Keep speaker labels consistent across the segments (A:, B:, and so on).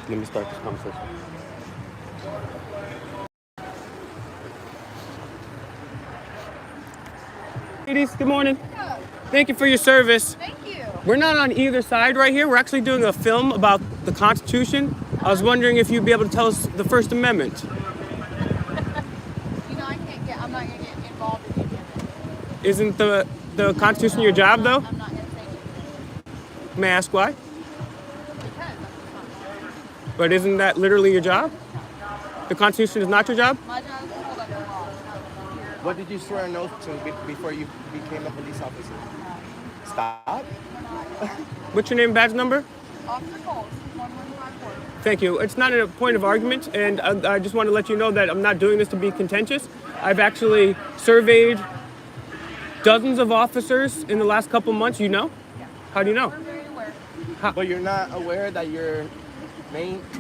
A: Let me start this conversation. Ladies, good morning. Thank you for your service.
B: Thank you.
A: We're not on either side right here. We're actually doing a film about the Constitution. I was wondering if you'd be able to tell us the First Amendment.
B: I'm not going to get involved in any of it.
A: Isn't the Constitution your job, though?
B: I'm not going to say anything.
A: May I ask why?
B: Because that's not
A: But isn't that literally your job? The Constitution is not your job?
B: my job is to hold up the law.
C: What did you swear an oath to before you became a police officer? Stop.
A: What's your name, badge number?
B: Officer Coles, 1154.
A: Thank you. It's not a point of argument, and I just want to let you know that I'm not doing this to be contentious. I've actually surveyed dozens of officers in the last couple months. You know?
B: Yeah.
A: How do you know?
B: We're very aware.
C: But you're not aware that your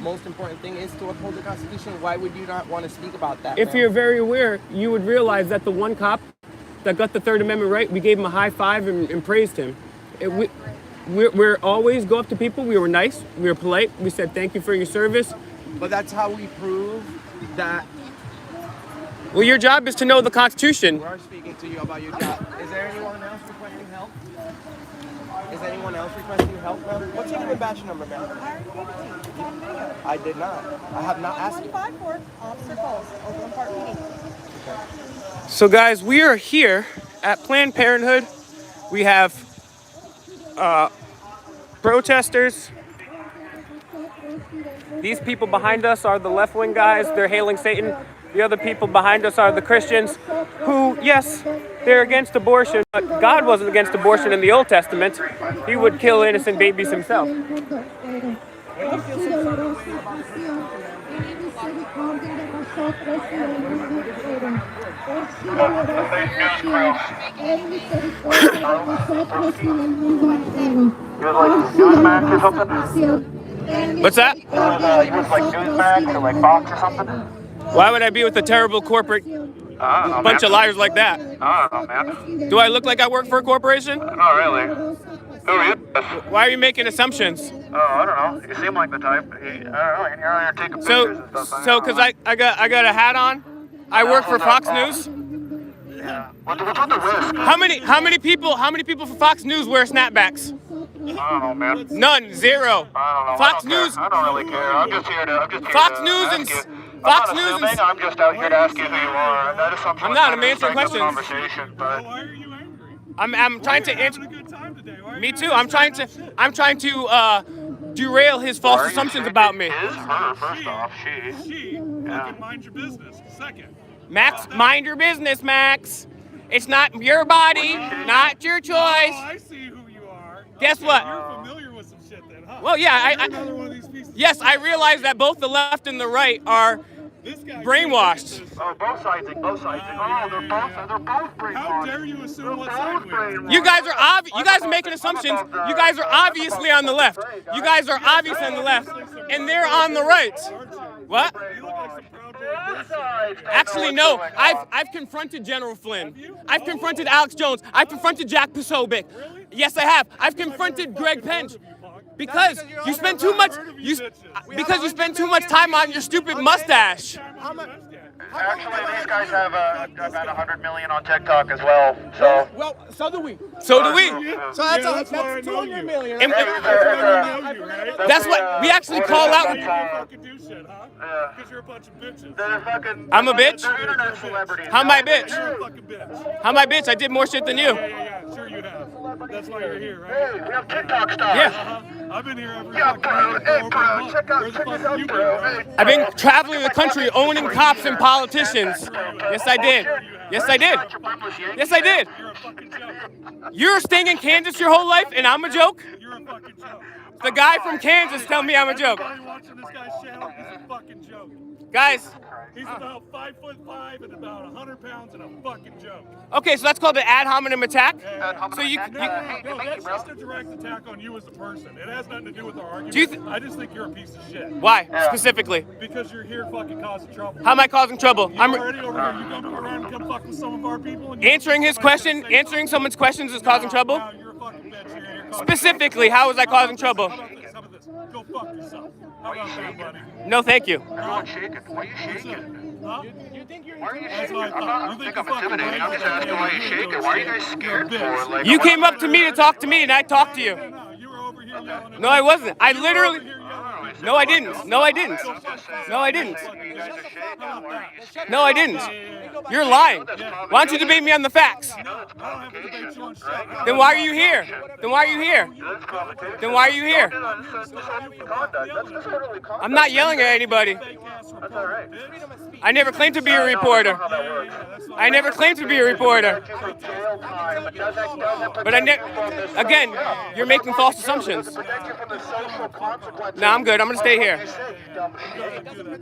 C: most important thing is to uphold the Constitution? Why would you not want to speak about that?
A: If you're very aware, you would realize that the one cop that got the Third Amendment right, we gave him a high five and praised him. We're always go up to people. We were nice. We were polite. We said thank you for your service.
C: But that's how we prove that
A: Well, your job is to know the Constitution.
C: we are speaking to you about your job. Is there anyone else requesting help? Is anyone else requesting help, ma'am? What's your name and badge number, ma'am? I did not. I have not asked you.
B: 1154, Officer Coles, Overland Park PD.
A: So guys, we are here at Planned Parenthood. We have protesters. These people behind us are the left-wing guys. They're hailing Satan. The other people behind us are the Christians who, yes, they're against abortion, but God wasn't against abortion in the Old Testament. He would kill innocent babies himself. What's that?
D: You was like Newsmax or like Fox or something?
A: Why would I be with a terrible corporate
D: I don't know,
A: bunch
D: man.
A: of liars like that?
D: I don't know, man.
A: Do I look like I work for a corporation?
D: Not really. Who are you?
A: Why are you making assumptions?
D: Oh, I don't know. You seem like the type. I don't know. You're out here taking pictures and stuff.
A: So, because I got a hat on, I work for Fox News.
D: Yeah. What's with the risk?
A: How many people for Fox News wear snapbacks?
D: I don't know, man.
A: None, zero.
D: I don't know.
A: Fox
D: I don't
A: News.
D: care. I don't really care. I'm just here to.
A: Fox News and Fox News and.
D: I'm just out here to ask you who you are. That is something.
A: I'm not. I'm answering questions.
D: Conversation, but
E: Why are you angry?
A: I'm trying to answer.
E: Having a good time today. Why are
A: Me
E: you
A: too. I'm trying to derail his false assumptions about me.
D: Is her first off? She.
E: Fucking mind your business. Second.
A: Max, mind your business, Max. It's not your body, not your
E: Oh,
A: choice.
E: I see who you are.
A: Guess
E: Okay,
A: what?
E: You're familiar with some shit then, huh?
A: Well, yeah,
E: You're another one of these pieces.
A: yes, I realize that both the left and the right are
E: This guy
A: brainwashed.
D: Oh, both sides. Oh, they're both brainwashed.
E: How dare you assume what side we are?
A: You guys are making assumptions. You guys are obviously on the left. You guys are obviously on the left, and they're on the right. What?
E: You look like some proud boy.
A: Actually, no. I've confronted General Flynn. I've confronted Alex Jones. I've confronted Jack Posobiec. Yes, I have. I've confronted Greg Pence. Because you spend too much time on your stupid mustache.
D: Actually, these guys have about 100 million on TikTok as well. So.
C: Well, so do we.
A: So do we.
C: So that's,
E: Yeah, that's why I
C: that's
E: know
C: 200
E: you.
C: million.
A: And-
E: I know you, right?
A: That's what we actually call out.
E: You fucking do shit, huh? Because you're a bunch of bitches.
D: They're fucking.
A: I'm a bitch?
D: They're internet celebrities.
A: How am I a bitch?
E: You're a fucking bitch.
A: How am I bitch? I did more shit than you.
E: Yeah. Sure you have. That's why you're here, right?
D: Hey, we have TikTok stars.
A: Yeah.
E: I've been here every
D: Yeah,
E: fucking
D: bro.
E: week,
D: Hey,
E: bro.
D: bro. Check
E: Where the
D: this
E: fuck
D: out,
E: you
D: bro.
E: been,
D: Hey.
A: I've been traveling the country owning cops and politicians. Yes, I did. Yes, I did. Yes, I did.
E: You're a fucking joke.
A: You're staying in Kansas your whole life, and I'm a joke?
E: You're a fucking joke.
A: The guy from Kansas tell me I'm a joke.
E: Everybody watching this guy's channel is a fucking joke.
A: Guys,
E: He's about 5'5" and about 100 pounds and a fucking joke.
A: okay, so that's called the ad hominem attack. So you
E: No, that's just a direct attack on you as a person. It has nothing to do with our argument.
A: Do you
E: I just think you're a piece of shit.
A: why specifically?
E: Because you're here fucking causing trouble.
A: How am I causing trouble?
E: You're already over here. You come around and come fuck with some of our people. And
A: Answering his question, answering someone's questions is causing trouble.
E: No, you're a fucking bitch. You're here causing
A: Specifically, how was I causing trouble?
E: How about this? Go fuck yourself. How about that, buddy?
A: No, thank you.
D: Everyone's shaking. Why are you shaking?
E: Huh?
D: Why are you
E: That's
D: shaking?
E: what I
D: I'm
E: thought.
D: not. I
E: You
D: don't
E: think
D: think I'm
E: you're fucking
D: intimidating. I'm just
E: right?
D: asking why you're shaking. Why are you guys scared for? Like,
A: You came up to me to talk to me, and I talked to you.
E: No, you were over here yelling at
A: No, I wasn't. I
E: You were
A: literally.
E: over here yelling at
A: No, I didn't. No, I didn't. No, I didn't.
D: You guys are shaking. Why are you scared?
A: No, I didn't. You're lying. Why don't you debate me on the facts?
E: I don't have to debate you on shit.
A: Then why are you here? Then why are you here?
D: That's competition.
A: Then why are you here?
D: That's disorderly conduct. That's disorderly conduct.
A: I'm not yelling at anybody.
D: That's all right.
A: I never claimed to be a reporter. I never claimed to be a reporter. But again, you're making false assumptions. No, I'm good. I'm gonna stay here.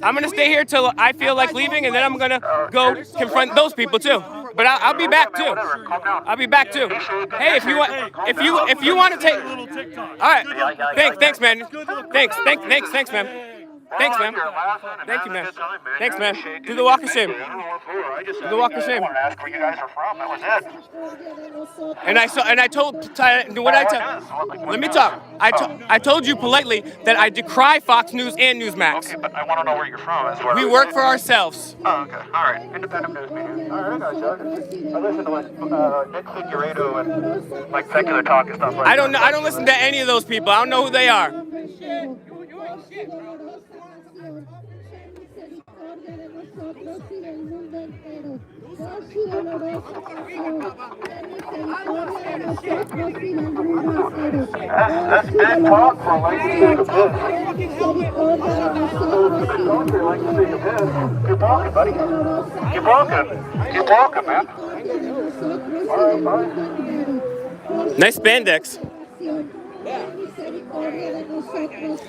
A: I'm gonna stay here till I feel like leaving, and then I'm gonna go confront those people too. But I'll be back too. I'll be back too. Hey, if you want to take, all right. Thanks, man. Thanks, man. Thanks, man. Thank you, man. Thanks, man. Do the walk of shame. Do the walk of shame.
D: Ask where you guys are from. That was it.
A: And I told what I tell. Let me talk. I told you politely that I decry Fox News and Newsmax.
D: Okay, but I want to know where you're from as well.
A: We work for ourselves.
D: Oh, okay. All right. Independent news media. All right, I listen to like Nick Figueredo and like secular talk and stuff like that.
A: I don't listen to any of those people. I don't know who they are.
D: That's big talk for like to take a piss. Like to take a piss. Keep walking, buddy. Keep walking. Keep walking, man. All right, bye.
A: Nice spandex.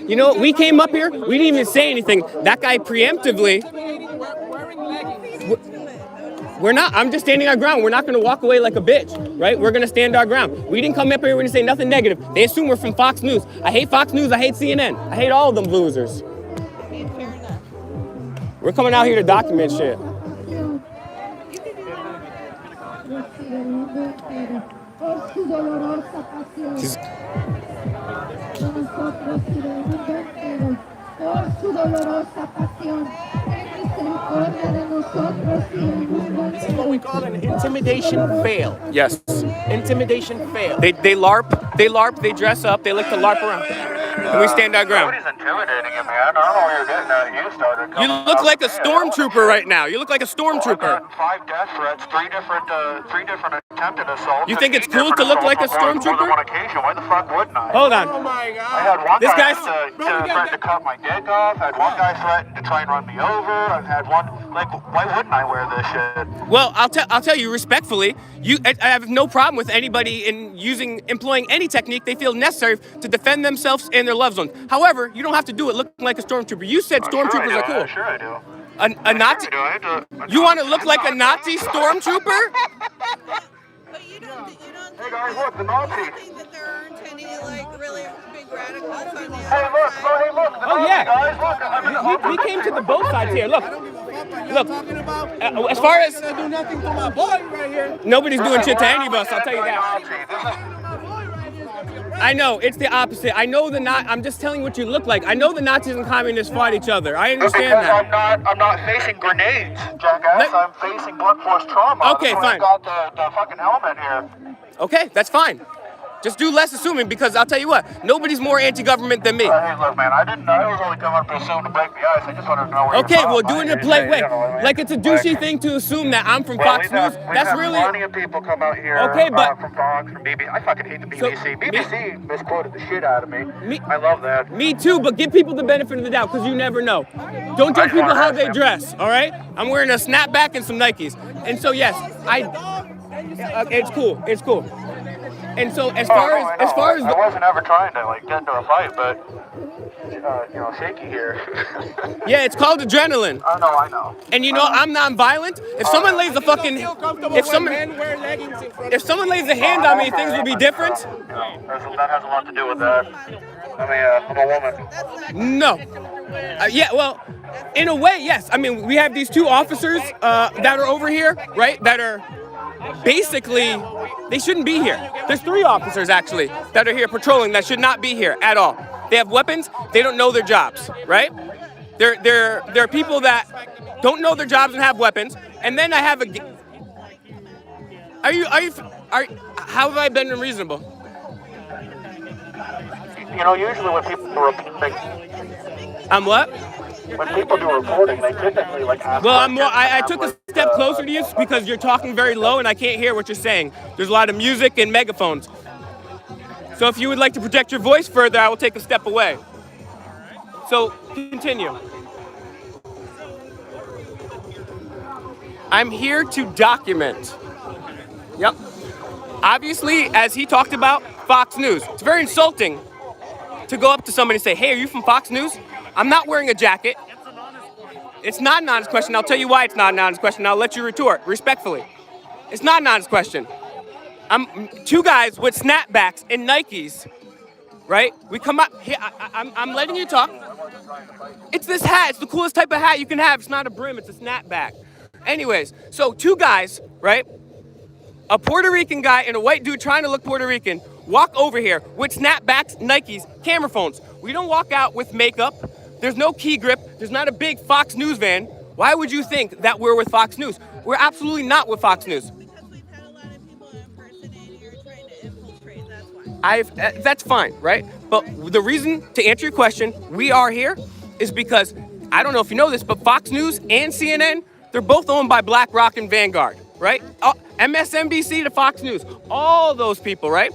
A: You know, we came up here, we didn't even say anything. That guy preemptively. We're not, I'm just standing our ground. We're not going to walk away like a bitch, right? We're going to stand our ground. We didn't come up here, we're going to say nothing negative. They assume we're from Fox News. I hate Fox News, I hate CNN. I hate all of them losers. We're coming out here to document shit.
C: This is what we call an intimidation fail.
A: Yes.
C: Intimidation fail.
A: They LARP, they dress up, they like to LARP around. And we stand our ground.
D: Nobody's intimidating you, man. I don't know where you're getting at. You started
A: You
D: coming
A: look
D: up.
A: like a stormtrooper right now. You look like a stormtrooper.
D: 5 death threats, 3 different attempted assaults.
A: You think it's
D: 15
A: cool to look like a
D: different assaults on more than
A: stormtrooper?
D: one occasion. Why the fuck wouldn't I?
A: Hold on.
C: Oh my
D: I
C: God.
D: had one
A: This
D: guy
A: guy's-
D: threaten to cut my dick off. I had one guy threaten to try and run me over. I've had one, like, why wouldn't I wear this shit?
A: Well, I'll tell you respectfully. I have no problem with anybody employing any technique they feel necessary to defend themselves and their loved ones. However, you don't have to do it looking like a stormtrooper. You said stormtroopers are cool.
D: Sure I do.
A: A Nazi? You want to look like a Nazi stormtrooper?
B: But you don't think
D: Hey guys, look, the Nazis.
B: that there aren't any like really big radicals on the other
D: Hey, look,
B: side?
D: hey, look, the
A: Oh,
D: Nazi
A: yeah.
D: guys, look. I mean,
A: We came to the both sides here. Look, look.
C: Talking about
A: As far as
C: gonna do nothing to my boy right here.
A: nobody's doing shit to any of us, I'll tell you that.
D: Nazi.
A: I know it's the opposite. I know I'm just telling you what you look like. I know the Nazis and communists fought each other. I understand
D: Because
A: that.
D: I'm not facing grenades, jackass. I'm facing blunt force trauma.
A: Okay,
D: That's why
A: fine.
D: I got the fucking helmet here.
A: Okay, that's fine. Just do less assuming, because I'll tell you what, nobody's more anti-government than me.
D: Hey, look, man, I was only coming up to assume to break the ice. I just wanted to know where
A: Okay,
D: you're from.
A: well, do it in a polite way. Like it's a douchey thing to assume that I'm from Fox News. That's really.
D: Plenty of people come out here.
A: Okay, but-
D: from Fox, from BBC. I fucking hate the BBC.
A: So,
D: BBC misquoted the shit out of me.
A: Me-
D: I love that.
A: Me too, but give people the benefit of the doubt, because you never know. Don't judge people how they dress, all right? I'm wearing a snapback and some Nikes. And so, yes, it's cool. It's cool. And so, as far as
D: I wasn't ever trying to like get into a fight, but shaky here.
A: yeah, it's called adrenaline.
D: I know.
A: And you know, I'm non-violent. If someone lays a fucking, if someone lays a hand on me, things will be different.
D: That has a lot to do with that. I'm a woman.
A: No. Yeah, well, in a way, yes. I mean, we have these 2 officers that are over here, right? That are basically, they shouldn't be here. There's 3 officers actually that are here patrolling that should not be here at all. They have weapons. They don't know their jobs, right? There are people that don't know their jobs and have weapons. And then I have a. How have I been unreasonable?
D: You know, usually when people do reporting,
A: I'm what?
D: when people do reporting, they typically like ask.
A: Well, I took a step closer to you because you're talking very low and I can't hear what you're saying. There's a lot of music and megaphones. So if you would like to project your voice further, I will take a step away. So continue. I'm here to document. Yep. Obviously, as he talked about, Fox News. It's very insulting to go up to somebody and say, hey, are you from Fox News? I'm not wearing a jacket. It's not an honest question. I'll tell you why it's not an honest question. I'll let you retort respectfully. It's not an honest question. I'm two guys with snapbacks and Nikes, right? We come up here. I'm letting you talk. It's this hat. It's the coolest type of hat you can have. It's not a brim. It's a snapback. Anyways, so two guys, right? A Puerto Rican guy and a white dude trying to look Puerto Rican walk over here with snapbacks, Nikes, camera phones. We don't walk out with makeup. There's no key grip. There's not a big Fox News van. Why would you think that we're with Fox News? We're absolutely not with Fox News.
B: Because we've had a lot of people impersonating you or trying to infiltrate, that's why.
A: That's fine, right? But the reason, to answer your question, we are here is because, I don't know if you know this, but Fox News and CNN, they're both owned by BlackRock and Vanguard, right? MSNBC to Fox News, all those people, right?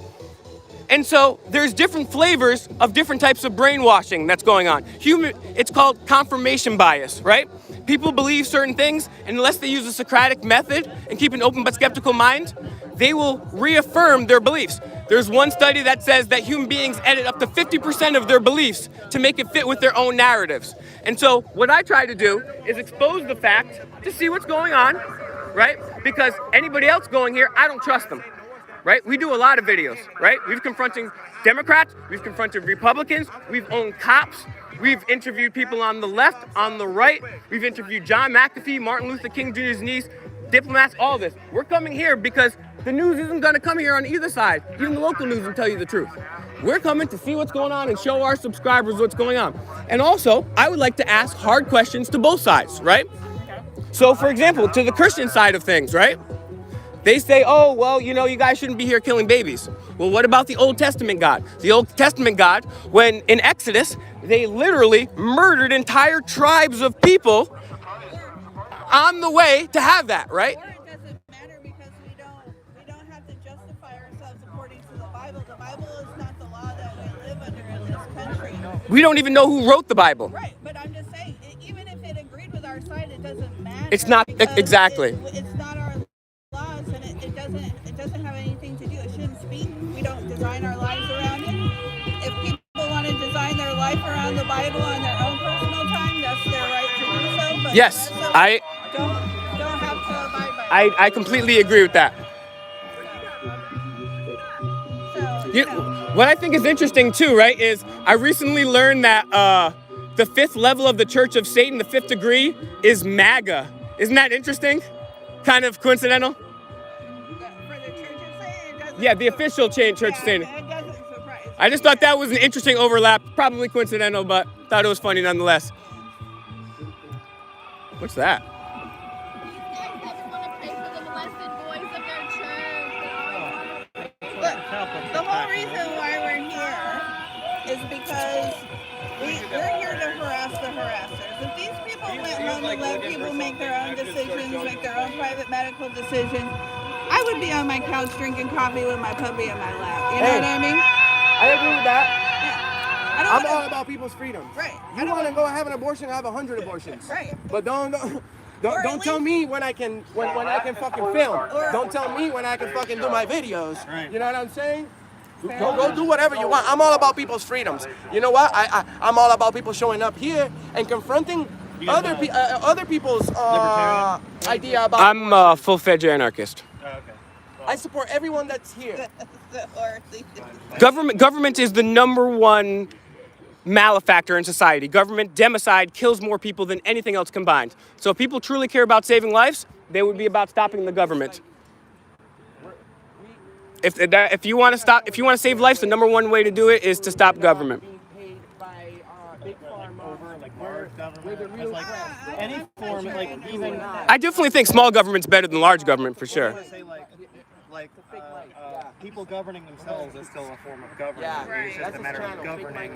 A: And so there's different flavors of different types of brainwashing that's going on. It's called confirmation bias, right? People believe certain things, and unless they use a Socratic method and keep an open but skeptical mind, they will reaffirm their beliefs. There's one study that says that human beings edit up to 50% of their beliefs to make it fit with their own narratives. And so what I try to do is expose the fact to see what's going on, right? Because anybody else going here, I don't trust them. Right? We do a lot of videos, right? We've confronted Democrats, we've confronted Republicans, we've owned cops, we've interviewed people on the left, on the right, we've interviewed John McAfee, Martin Luther King Jr.'s niece, diplomats, all this. We're coming here because the news isn't gonna come here on either side. Even the local news will tell you the truth. We're coming to see what's going on and show our subscribers what's going on. And also, I would like to ask hard questions to both sides, right? So for example, to the Christian side of things, right? They say, oh, well, you know, you guys shouldn't be here killing babies. Well, what about the Old Testament God? The Old Testament God, when in Exodus, they literally murdered entire tribes of people on the way to have that, right?
B: Or it doesn't matter because we don't have to justify ourselves according to the Bible. The Bible is not the law that we live under in this country.
A: We don't even know who wrote the Bible.
B: Right, but I'm just saying, even if it agreed with our side, it doesn't matter.
A: It's not,
B: because
A: exactly.
B: It's not our laws, and it doesn't have anything to do. It shouldn't speak. We don't design our lives around it. If people want to design their life around the Bible on their own personal time, that's their right to do so. But
A: Yes,
B: don't have to abide by it.
A: I completely agree with that.
B: So,
A: What I think is interesting too, right, is I recently learned that the fifth level of the Church of Satan, the fifth degree, is MAGA. Isn't that interesting? Kind of coincidental?
B: for the Church of Satan, it doesn't.
A: Yeah, the official Church of Satan.
B: It doesn't surprise.
A: I just thought that was an interesting overlap, probably coincidental, but thought it was funny nonetheless. What's that?
B: The whole reason why we're here is because we're here to harass the harassers. If these people went home and let people make their own decisions, make their own private medical decisions, I would be on my couch drinking coffee with my puppy in my lap. You know what I mean?
C: I agree with that.
B: Yeah. I
C: I'm
B: don't
C: all
B: wanna,
C: about people's freedom.
B: Right.
C: You want to go have an abortion, have 100 abortions.
B: Right.
C: But don't
B: Or at
C: tell
B: least-
C: me when I can fucking film. Don't tell me when I can fucking do my videos. You know what I'm saying? Go do whatever you want. I'm all about people's freedoms. You know what? I'm all about people showing up here and confronting other people's idea about.
A: I'm a full-fledged anarchist.
C: I support everyone that's here.
A: Government is the number one malefactor in society. Government, democide, kills more people than anything else combined. So if people truly care about saving lives, they would be about stopping the government. If you want to save lives, the number one way to do it is to stop government.
F: over like large government. Because like any form, like even
A: I definitely think small government's better than large government for sure.
F: say people governing themselves is still a form of government.
C: Yeah,
F: It's just a matter of governing.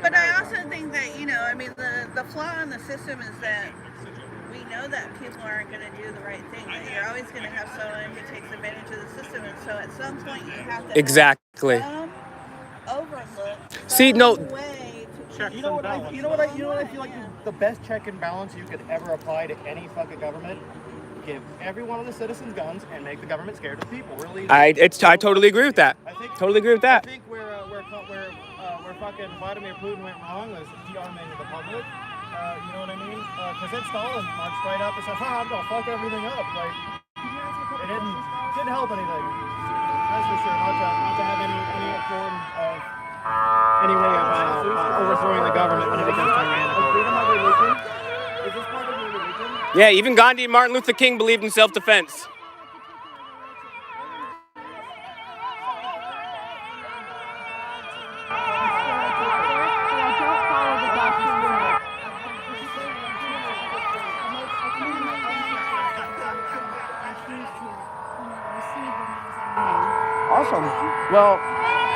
B: But I also think that, I mean, the flaw in the system is that we know that people aren't going to do the right thing. That you're always going to have someone who takes advantage of the system, and so at some point you have to
A: Exactly.
B: have some overlook.
A: See, no.
B: Way to
F: Check you know what I feel like the best check and balance you could ever apply to any fucking government. Give every one of the citizens guns and make the government scared of people. Really.
A: I totally agree with that. Totally agree with that.
F: I think where fucking Vladimir Putin went wrong was de-arming the public. You know what I mean? Because then Stalin marched right up and said, I'm gonna fuck everything up. Like, it didn't help anything. That's for sure. Not to have any form of any way of overthrowing the government when it becomes tyrannical. Freedom of religion? Is this part of your religion?
A: Yeah, even Gandhi and Martin Luther King believed in self-defense.
C: Awesome. Well,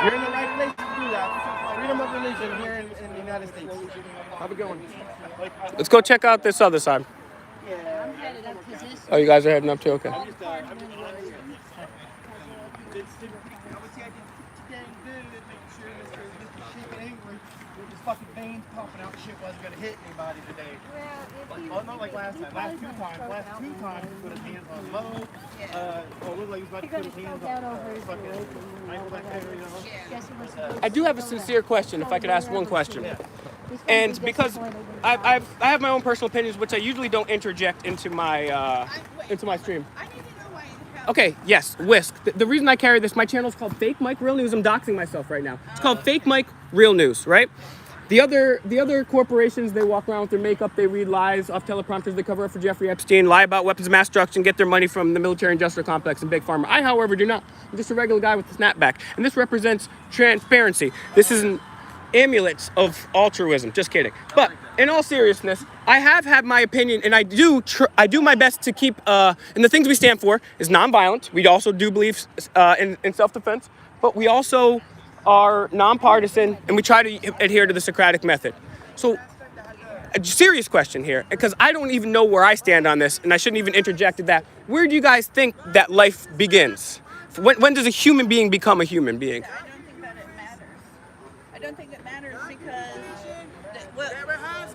C: you're in the right place to do that. Freedom of religion here in the United States. Have a good one.
A: Let's go check out this other side. Oh, you guys are heading up too? Okay.
F: Fucking veins popping out, shit wasn't gonna hit anybody today. Not like last time. Last two times, put his hands on low. It looked like he was about to put his hands on fucking ankle back there, you know.
A: I do have a sincere question, if I could ask one question. And because I have my own personal opinions, which I usually don't interject into my stream.
B: I need to know why you have.
A: Okay, yes, Whisk. The reason I carry this, my channel is called FakeMicRealNews. I'm doxing myself right now. It's called FakeMicRealNews, right? The other corporations, they walk around with their makeup, they read lies off teleprompters, they cover up for Jeffrey Epstein, lie about weapons of mass destruction, get their money from the military industrial complex and big pharma. I, however, do not. I'm just a regular guy with a snapback. And this represents transparency. This is an amulet of altruism. Just kidding. But in all seriousness, I have had my opinion, and I do my best to keep, and the things we stand for is nonviolent. We also do believe in self-defense, but we also are nonpartisan, and we try to adhere to the Socratic method. So, a serious question here, because I don't even know where I stand on this, and I shouldn't even interject that. Where do you guys think that life begins? When does a human being become a human being?
B: I don't think that it matters. I don't think it matters because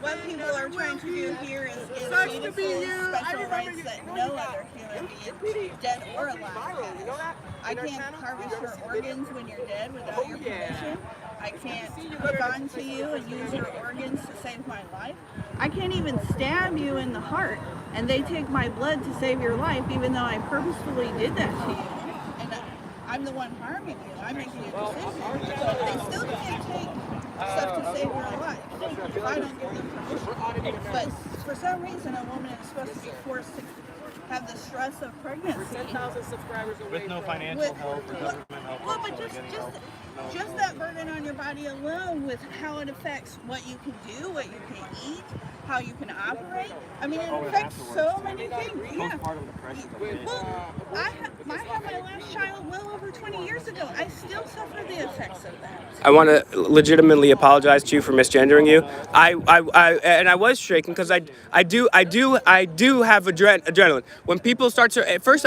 B: what people are trying to do here is give beautiful special rights that no other human being, dead or alive, has. I can't harvest your organs when you're dead without your permission. I can't hook onto you and use your organs to save my life. I can't even stab you in the heart, and they take my blood to save your life, even though I purposefully did that to you. And I'm the one harming you. I'm making a decision. But they still can't take stuff to save your life if I don't give them permission. But for some reason, a woman is supposed to be forced to have the stress of pregnancy.
C: 10,000 subscribers away.
F: With no financial help or government help.
B: Well, but just that burden on your body alone, with how it affects what you can do, what you can eat, how you can operate. I mean, it affects so many things. Yeah. Well, I had my last child well over 20 years ago. I still suffer the effects of that.
A: I want to legitimately apologize to you for misgendering you. I was shaking because I do have adrenaline. When people start to at first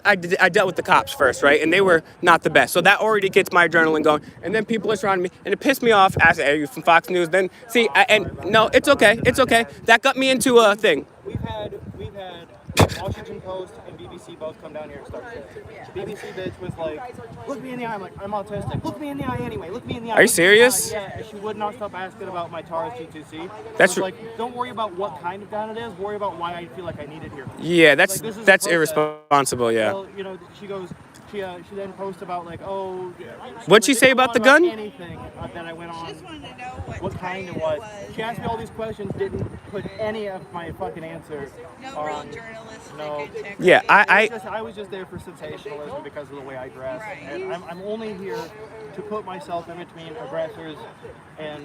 A: I dealt with the cops first, right, and they were not the best. So that already gets my adrenaline going. And then people are surrounding me, and it pissed me off. I said, "Are you from Fox News?" Then no, it's okay. That got me into a thing.
F: We've had Washington Post and BBC both come down here and start shit. BBC bitch was like, look me in the eye. I'm like, I'm autistic. Look me in the eye anyway. Look me in the eye.
A: Are you serious?
F: Yeah, and she would not stop asking about my Taurus G2C.
A: That's
F: like, don't worry about what kind of gun it is. Worry about why I feel like I need it here.
A: Yeah, that's irresponsible. Yeah.
F: Well, she goes. She then posts about like, oh.
A: What'd she say about the gun?
F: Anything that I went on.
B: She just wanted to know
F: what kind it was. She asked me all these questions, didn't put any of my fucking answers
B: No real journalistic integrity.
A: Yeah,
F: I was just there for sensationalism because of the way I dress, and I'm only here to put myself in between aggressors and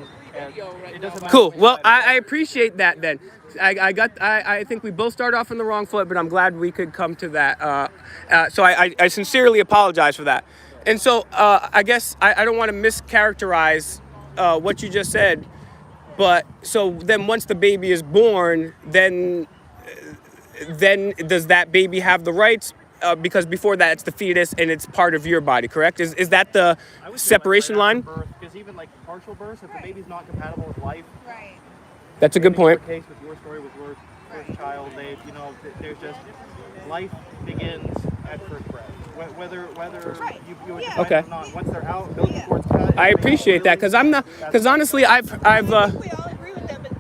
F: It doesn't matter.
A: Cool. Well, I appreciate that then. I think we both started off on the wrong foot, but I'm glad we could come to that. So I sincerely apologize for that. And so I guess I don't want to mischaracterize what you just said, but so then once the baby is born, then does that baby have the rights? Because before that, it's the fetus and it's part of your body, correct? Is that the separation line?
F: Because even like partial birth, if the baby's not compatible with life,
B: Right.
A: That's a good point.
F: Case with your story with your first child, there's just life begins at first breath. Whether
B: Right.
F: you
B: Yeah.
A: Okay.
F: or not, once they're out, building towards cut.
A: I appreciate that because I'm not. Because honestly, I've.
B: I think we all agree with that, but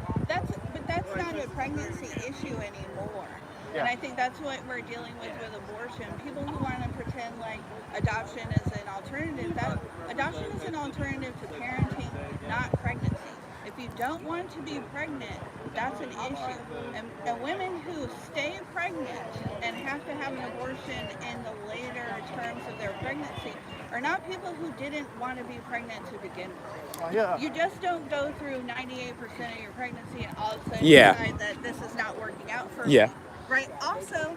B: that's not a pregnancy issue anymore. And I think that's what we're dealing with abortion. People who want to pretend like adoption is an alternative. That adoption is an alternative to parenting, not pregnancy. If you don't want to be pregnant, that's an issue. And women who stay pregnant and have to have an abortion in the later terms of their pregnancy are not people who didn't want to be pregnant to begin with.
F: Yeah.
B: You just don't go through 98% of your pregnancy and all of a sudden
A: Yeah.
B: decide that this is not working out for
A: Yeah.
B: me. Right. Also,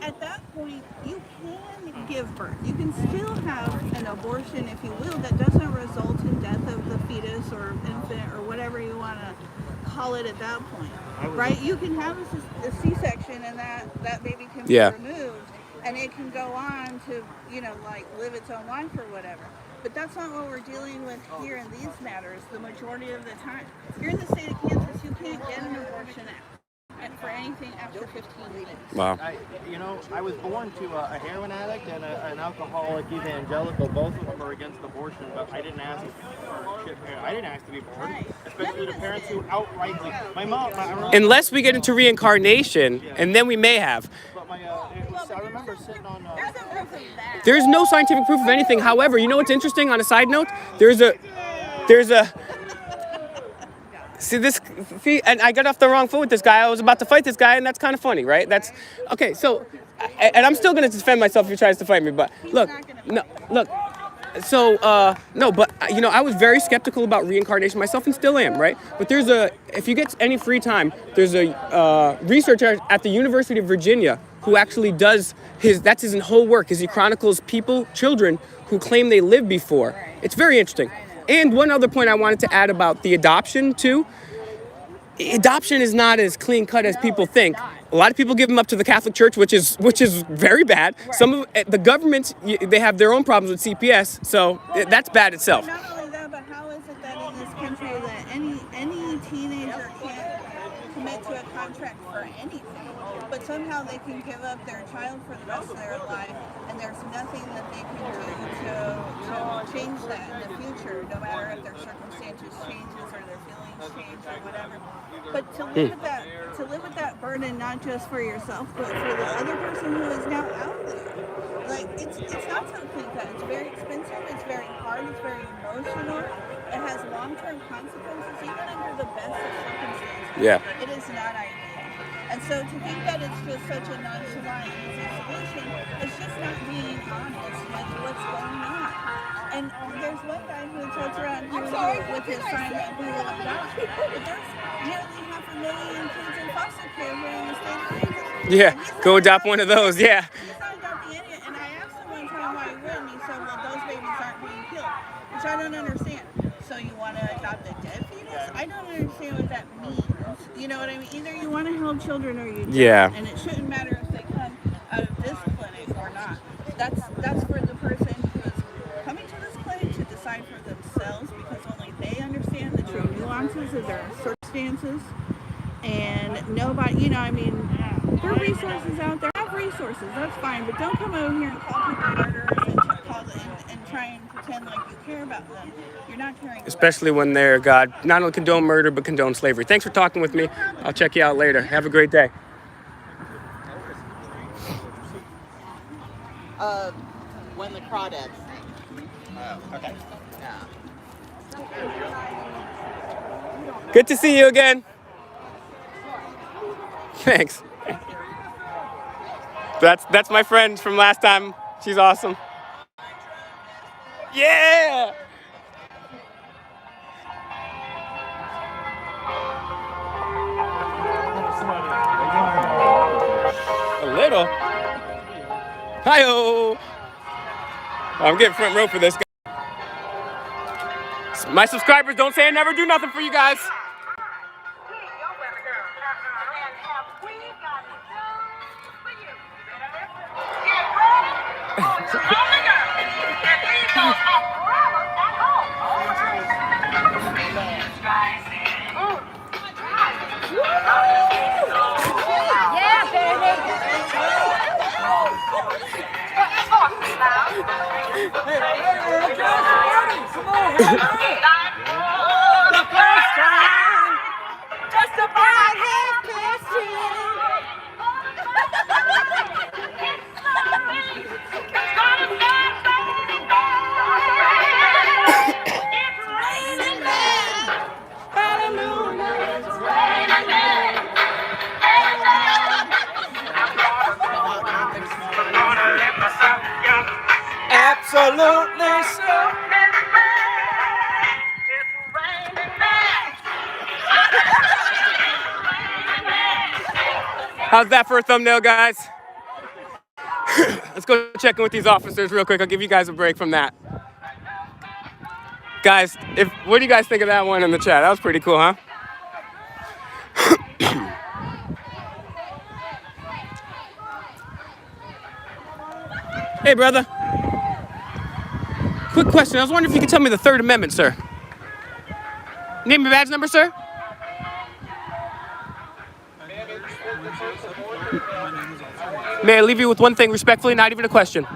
B: at that point, you can give birth. You can still have an abortion, if you will, that doesn't result in death of the fetus or infant or whatever you want to call it at that point. Right? You can have a C-section and that baby can be removed and it can go on to, like live its own life or whatever. But that's not what we're dealing with here in these matters the majority of the time. Here in the state of Kansas, you can't get an abortion for anything after 15 weeks.
A: Wow.
F: I was born to a heroin addict and an alcoholic evangelical. Both of them are against abortion, but I didn't ask to be born.
B: Right.
F: Especially the parents who outrightly. My mom.
A: Unless we get into reincarnation, and then we may have.
F: But I remember sitting on.
B: There's no proof of that.
A: There's no scientific proof of anything. However, you know what's interesting on a side note? There's a See, and I got off the wrong foot with this guy. I was about to fight this guy, and that's kind of funny, right? That's okay. So, and I'm still gonna defend myself if he tries to fight me. But look, look. So, no, but I was very skeptical about reincarnation myself, and still am, right? But if you get any free time, there's a researcher at the University of Virginia who actually does that's his whole work. He chronicles children who claim they lived before. It's very interesting. And one other point I wanted to add about the adoption too. Adoption is not as clean cut as people think. A lot of people give them up to the Catholic Church, which is very bad. Some of the governments, they have their own problems with CPS, so that's bad itself.
B: Not only that, but how is it that in this country that any teenager can't commit to a contract for anything, but somehow they can give up their child for the rest of their life, and there's nothing that they can do to change that in the future, no matter if their circumstances changes or their feelings change or whatever. But to live with that burden, not just for yourself, but for the other person who is now out there. Like it's not so clean cut. It's very expensive. It's very hard. It's very emotional. It has long-term consequences, even under the best of circumstances.
A: Yeah.
B: It is not ideal. And so to think that it's just such a nonchalant easy solution, it's just not being honest with what's going on. And there's one guy who goes around here with his sign that we will adopt. But there's nearly 500,000 kids in foster care here in the state of Kansas.
A: Yeah, go adopt one of those, yeah.
B: He's not adopting any, and I asked him one time why he wouldn't. He said, well, those babies aren't being killed, which I don't understand. So you want to adopt a dead fetus? I don't understand what that means. You know what I mean? Either you want to help children or you don't.
A: Yeah.
B: And it shouldn't matter if they come out of this clinic or not. That's for the person who is coming to this clinic to decide for themselves, because only they understand the true nuances of their circumstances. And nobody, there are resources out there. Have resources, that's fine, but don't come over here and call people murderers and try and pretend like you care about them. You're not caring.
A: Especially when their God not only condone murder, but condone slavery. Thanks for talking with me. I'll check you out later. Have a great day.
G: When the crawdads. Okay. Yeah.
A: Good to see you again. Thanks. That's my friend from last time. She's awesome. Yeah! Hi-oh. I'm getting front row for this guy. My subscribers don't say I never do nothing for you guys. Absolutely so. How's that for a thumbnail, guys? Let's go check in with these officers real quick. I'll give you guys a break from that. Guys, what do you guys think of that one in the chat? That was pretty cool, huh? Hey, brother. Quick question. I was wondering if you could tell me the Third Amendment, sir. Name your badge number, sir? May I leave you with one thing respectfully, not even a question?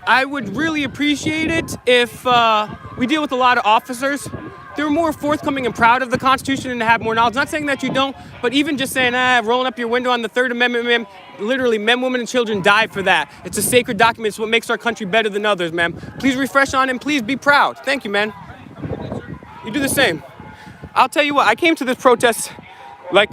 A: I would really appreciate it if we deal with a lot of officers. They're more forthcoming and proud of the Constitution and have more knowledge. Not saying that you don't, but even just saying, rolling up your window on the Third Amendment, ma'am, literally men, women, and children died for that. It's a sacred document. It's what makes our country better than others, ma'am. Please refresh on it and please be proud. Thank you, man. You do the same. I'll tell you what, I came to this protest like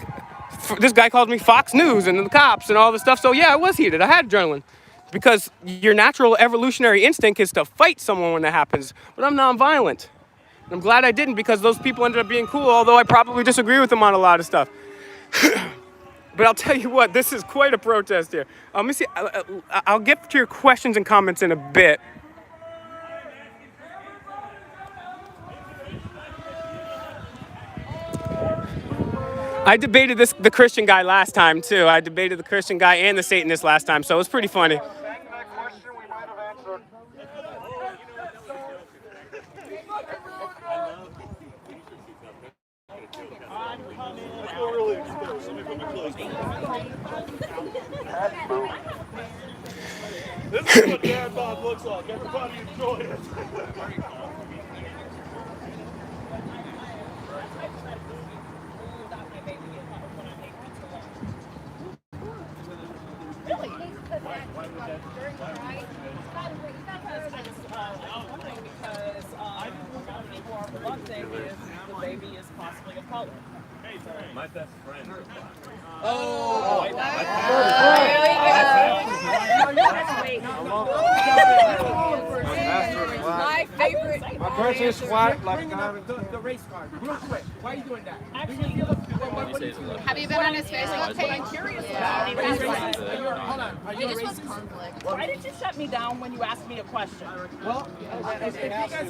A: this guy called me Fox News and the cops and all this stuff. So yeah, I was heated. I had adrenaline because your natural evolutionary instinct is to fight someone when that happens. But I'm nonviolent. And I'm glad I didn't because those people ended up being cool, although I probably disagree with them on a lot of stuff. But I'll tell you what, this is quite a protest here. Let me see. I'll get to your questions and comments in a bit. I debated the Christian guy last time, too. I debated the Christian guy and the Satanist last time, so it was pretty funny.
E: This is what dad bod looks like. Everybody enjoy it.
H: The baby is possibly a color.
E: My best friend.
H: Oh, my favorite.
C: My person is white, like the race card. Real quick, why are you doing that?
H: Actually,
I: have you been on his Facebook page?
H: I'm curious.
C: Hold on, are you a racist?
H: Why did you shut me down when you asked me a question?
C: Well,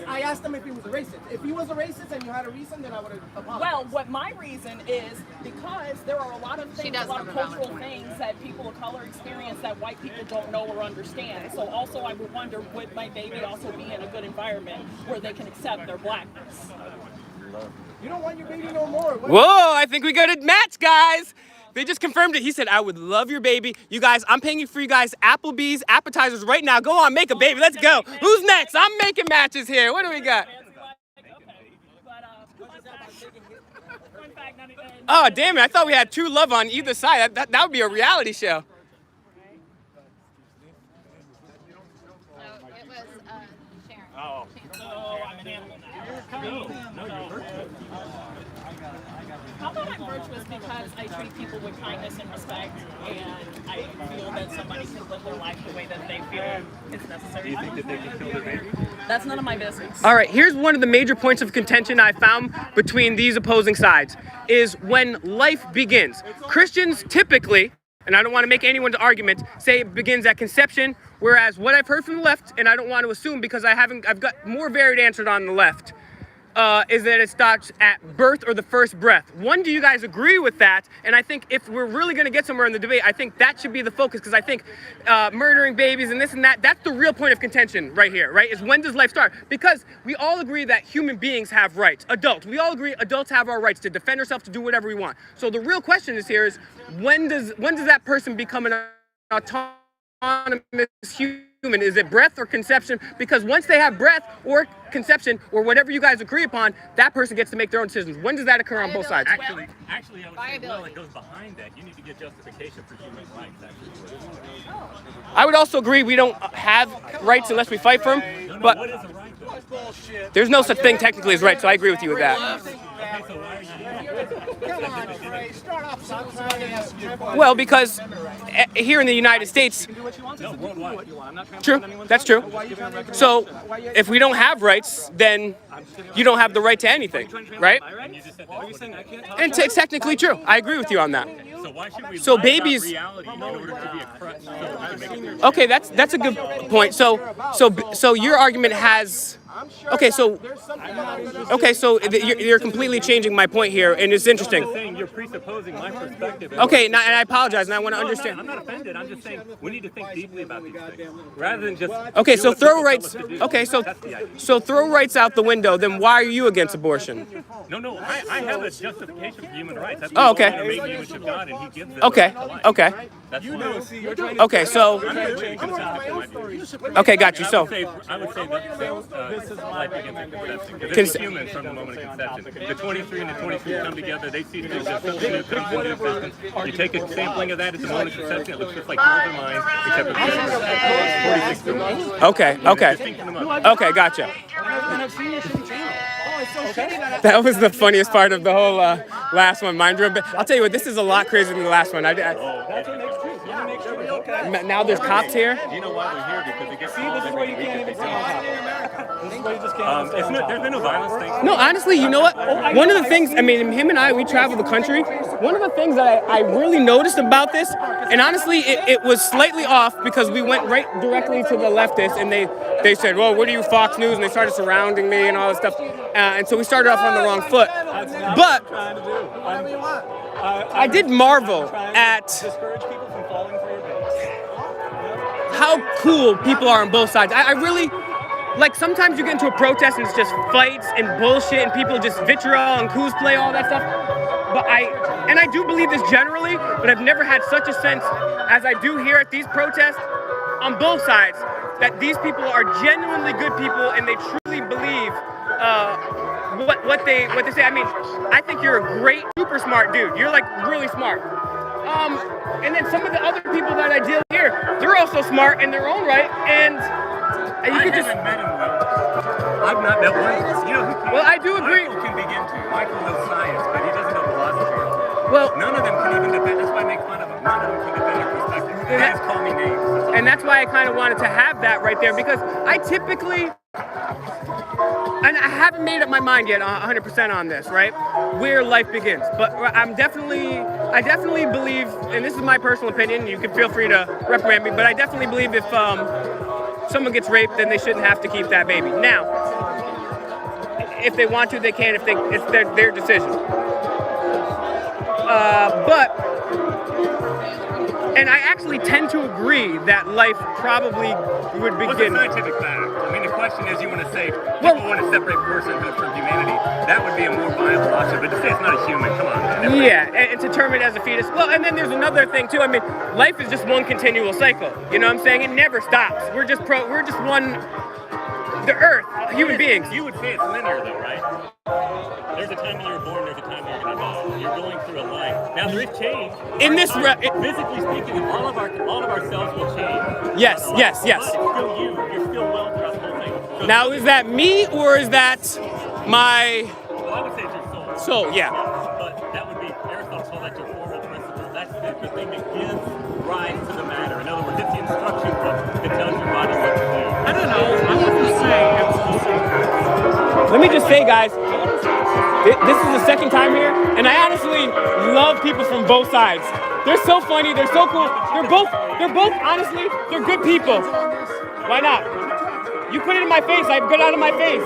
C: I asked him if he was a racist. If he was a racist and you had a reason, then I would have apologized.
H: Well, what my reason is because there are a lot of things, a lot of cultural things that people of color experience that white people don't know or understand. So also I would wonder, would my baby also be in a good environment where they can accept their blackness?
C: You don't want your baby no more.
A: Whoa, I think we got a match, guys. They just confirmed it. He said, I would love your baby. You guys, I'm paying for you guys Applebee's appetizers right now. Go on, make a baby. Let's go. Who's next? I'm making matches here. What do we got? Oh, damn it. I thought we had true love on either side. That would be a reality show.
I: It was Sharon.
E: Oh.
H: So I'm an animal now. How about I'm virtuous because I treat people with kindness and respect, and I feel that somebody can live their life the way that they feel is necessary.
E: Do you think that they can kill their baby?
H: That's none of my business.
A: All right, here's one of the major points of contention I found between these opposing sides is when life begins. Christians typically and I don't want to make anyone's argument, say it begins at conception, whereas what I've heard from the left, and I don't want to assume because I've got more varied answers on the left, is that it starts at birth or the first breath. One, do you guys agree with that? And I think if we're really going to get somewhere in the debate, I think that should be the focus, because I think murdering babies and this and that, that's the real point of contention right here, right? Is when does life start? Because we all agree that human beings have rights. Adults, we all agree adults have our rights to defend ourselves, to do whatever we want. So the real question is here is, when does that person become an autonomous human? Is it breath or conception? Because once they have breath or conception or whatever you guys agree upon, that person gets to make their own decisions. When does that occur on both sides?
J: Actually, I would say, well, it goes behind that. You need to get justification for human rights, actually.
A: I would also agree we don't have rights unless we fight for them, but
J: What is a right, though?
A: there's no such thing technically as rights, so I agree with you with that. Well, because here in the United States, true, that's true. So if we don't have rights, then you don't have the right to anything, right? And it's technically true. I agree with you on that. So babies. Okay, that's a good point. So your argument has. Okay, so you're completely changing my point here, and it's interesting.
J: You're presupposing my perspective.
A: Okay, and I apologize, and I want to understand.
J: I'm not offended. I'm just saying we need to think deeply about these things rather than just.
A: Okay, so throw rights. Okay, so throw rights out the window. Then why are you against abortion?
J: No. I have a justification for human rights. That's
A: Oh, okay.
J: God made me in the image of God, and He gives it
A: Okay,
J: to life.
A: okay.
J: That's why.
A: Okay, so. Okay, got you. So.
J: I would say that life begins at conception. Because it's human from the moment of conception. The 23 and the 23 come together. They see things as something new comes into existence. You take a sampling of that at the moment of conception. It looks just like yours or mine, except it's 46.
A: Okay, gotcha. That was the funniest part of the whole last one. Mind you, I'll tell you what, this is a lot crazier than the last one. Now there's cops here.
J: Do you know why we're here? Because it gets this is where you can't even there's been no violence thing.
A: No, honestly, you know what? One of the things, I mean, him and I, we travel the country. One of the things that I really noticed about this, and honestly, it was slightly off because we went right directly to the leftists, and they said, well, what are you, Fox News? And they started surrounding me and all this stuff. And so we started off on the wrong foot. But I did marvel at how cool people are on both sides. I really, like, sometimes you get into a protest and it's just fights and bullshit and people just vitriol and coups play, all that stuff. But I do believe this generally, but I've never had such a sense as I do here at these protests on both sides that these people are genuinely good people and they truly believe what they say. I mean, I think you're a great, super smart dude. You're like really smart. And then some of the other people that I deal with here, they're also smart in their own right, and you could just.
J: Met him, I've not met one. You know,
A: well, I do agree.
J: Michael can begin to. Michael knows science, but he doesn't know philosophy.
A: Well,
J: none of them can even defend. That's why I make fun of them. None of them can defend their perspective. They just call me names.
A: And that's why I kind of wanted to have that right there, because I typically. And I haven't made up my mind yet 100% on this, right? Where life begins. But I definitely believe, and this is my personal opinion, you can feel free to reprimand me, but I definitely believe if someone gets raped, then they shouldn't have to keep that baby. Now, if they want to, they can, it's their decision. And I actually tend to agree that life probably would begin.
J: What's a scientific fact? I mean, the question is, you want to say people want to separate personhood from humanity. That would be a more viable option. But to say it's not a human, come on, man.
A: Yeah, and to term it as a fetus. Well, and then there's another thing too. I mean, life is just one continual cycle. You know what I'm saying? It never stops. We're just one. The Earth, human beings.
J: You would say it's linear, though, right? There's a time when you're born, there's a time when you're going to die. You're going through a life. Now, there is change.
A: Physically
J: speaking, all of our cells will change.
A: Yes.
J: But it's still you. You're still well throughout the whole thing. So
A: now, is that me or is that my...
J: Well, I would say it's your soul.
A: Soul, yeah.
J: But that would be, Aristotle called that your moral principle. That's the thing that gives rise to the matter. In other words, it's the instruction book that tells your body what to do.
F: I don't know. I wouldn't say it's the same.
A: Let me just say, guys, this is the second time here, and I honestly love people from both sides. They're so funny. They're so cool. They're both honestly, they're good people. Why not? You put it in my face, I got out of my face.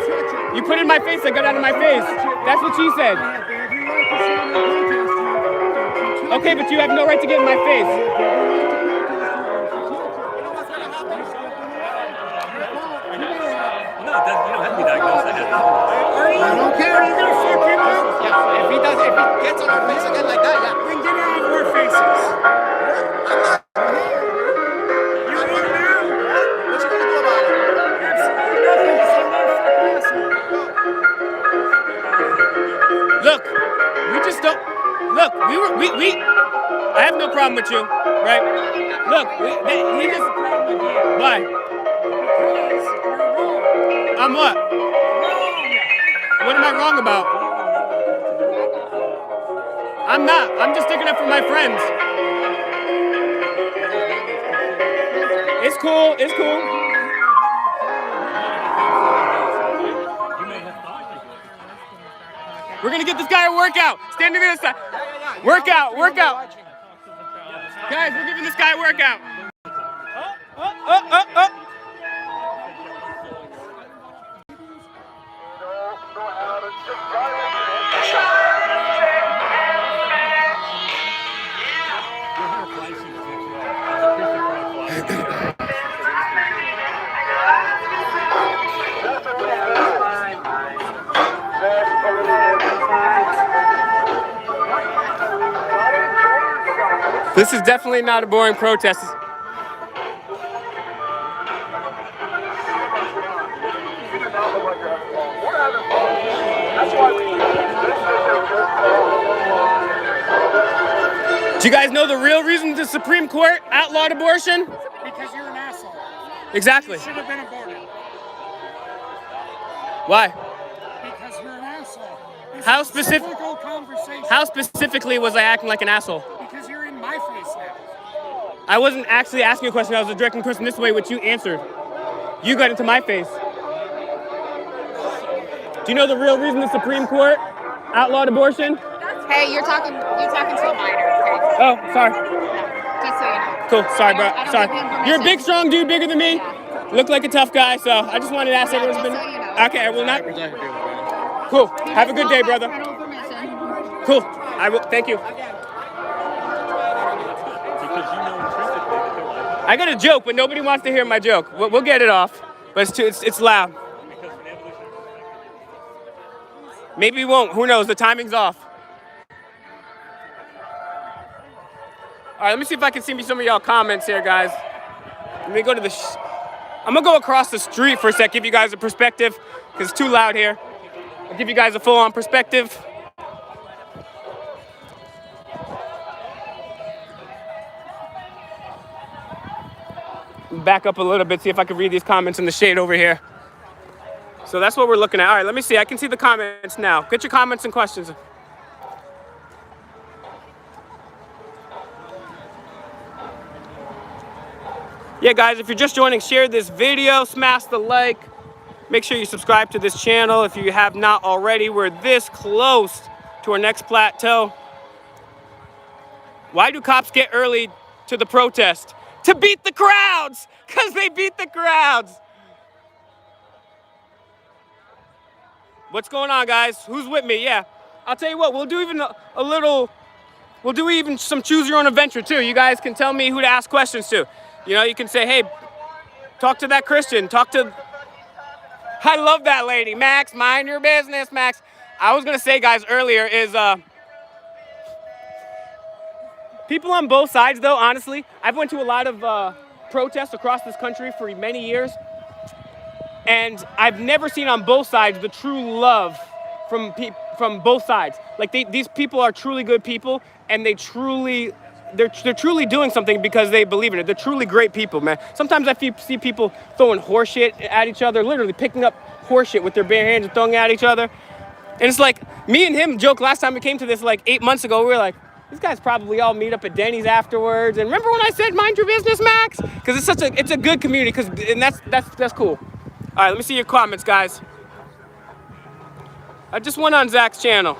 A: You put it in my face, I got out of my face. That's what she said. Okay, but you have no right to get in my face.
J: No, you don't have to be diagnosed.
C: I don't care. Are you gonna fuck him up? Yeah, if he gets on our face again like that, yeah.
E: Then get out of our faces.
C: I'm not.
E: You are now.
C: What you gonna do about it?
E: Absolutely nothing. So
A: Look, we just don't. Look, we. I have no problem with you, right? Look, he just. Why?
E: because you're wrong.
A: I'm what? What am I wrong about? I'm not. I'm just sticking up for my friends. It's cool. It's cool. We're gonna get this guy a workout. Stand to the other side. Workout. Guys, we're giving this guy a workout. Up. This is definitely not a boring protest. Do you guys know the real reason the Supreme Court outlawed abortion?
E: Because you're an asshole.
A: Exactly.
E: You should have been aborted.
A: Why?
E: Because you're an asshole. This
A: How
E: is a
A: specific?
E: cyclical conversation.
A: How specifically was I acting like an asshole?
E: Because you're in my face now.
A: I wasn't actually asking a question. I was directing a question this way, which you answered. You got into my face. Do you know the real reason the Supreme Court outlawed abortion?
I: Hey, you're talking to a minor, okay?
A: Oh, sorry.
I: Just so you know.
A: Cool. Sorry, bro.
I: I don't
A: Sorry.
I: give him permission.
A: You're a big, strong dude, bigger than me. Look like a tough guy, so I just wanted to ask everyone's been.
I: just so you know.
A: Okay, I will not. Cool. Have a good day, brother. Cool. I will. Thank you. I got a joke, but nobody wants to hear my joke. We'll get it off, but it's loud. Maybe we won't. Who knows? The timing's off. All right, let me see if I can see some of y'all comments here, guys. Let me go to the. I'm gonna go across the street for a sec, give you guys a perspective, because it's too loud here. I'll give you guys a full-on perspective. Back up a little bit, see if I can read these comments in the shade over here. So that's what we're looking at. All right, let me see. I can see the comments now. Get your comments and questions. Yeah, guys, if you're just joining, share this video, smash the like. Make sure you subscribe to this channel if you have not already. We're this close to our next plateau. Why do cops get early to the protest? To beat the crowds, because they beat the crowds. What's going on, guys? Who's with me? Yeah, I'll tell you what, we'll do even we'll do even some choose your own adventure too. You guys can tell me who to ask questions to. You know, you can say, hey, talk to that Christian, I love that lady. Max, mind your business, Max. I was gonna say, guys, earlier is, people on both sides, though, honestly. I've went to a lot of protests across this country for many years, and I've never seen on both sides the true love from both sides. Like, these people are truly good people, and they're truly doing something because they believe in it. They're truly great people, man. Sometimes I see people throwing horse shit at each other, literally picking up horse shit with their bare hands and throwing it at each other. And it's like, me and him joked last time we came to this like 8 months ago. We were like, these guys probably all meet up at Denny's afterwards. And remember when I said, mind your business, Max? Because it's a good community, and that's cool. All right, let me see your comments, guys. I just went on Zach's channel.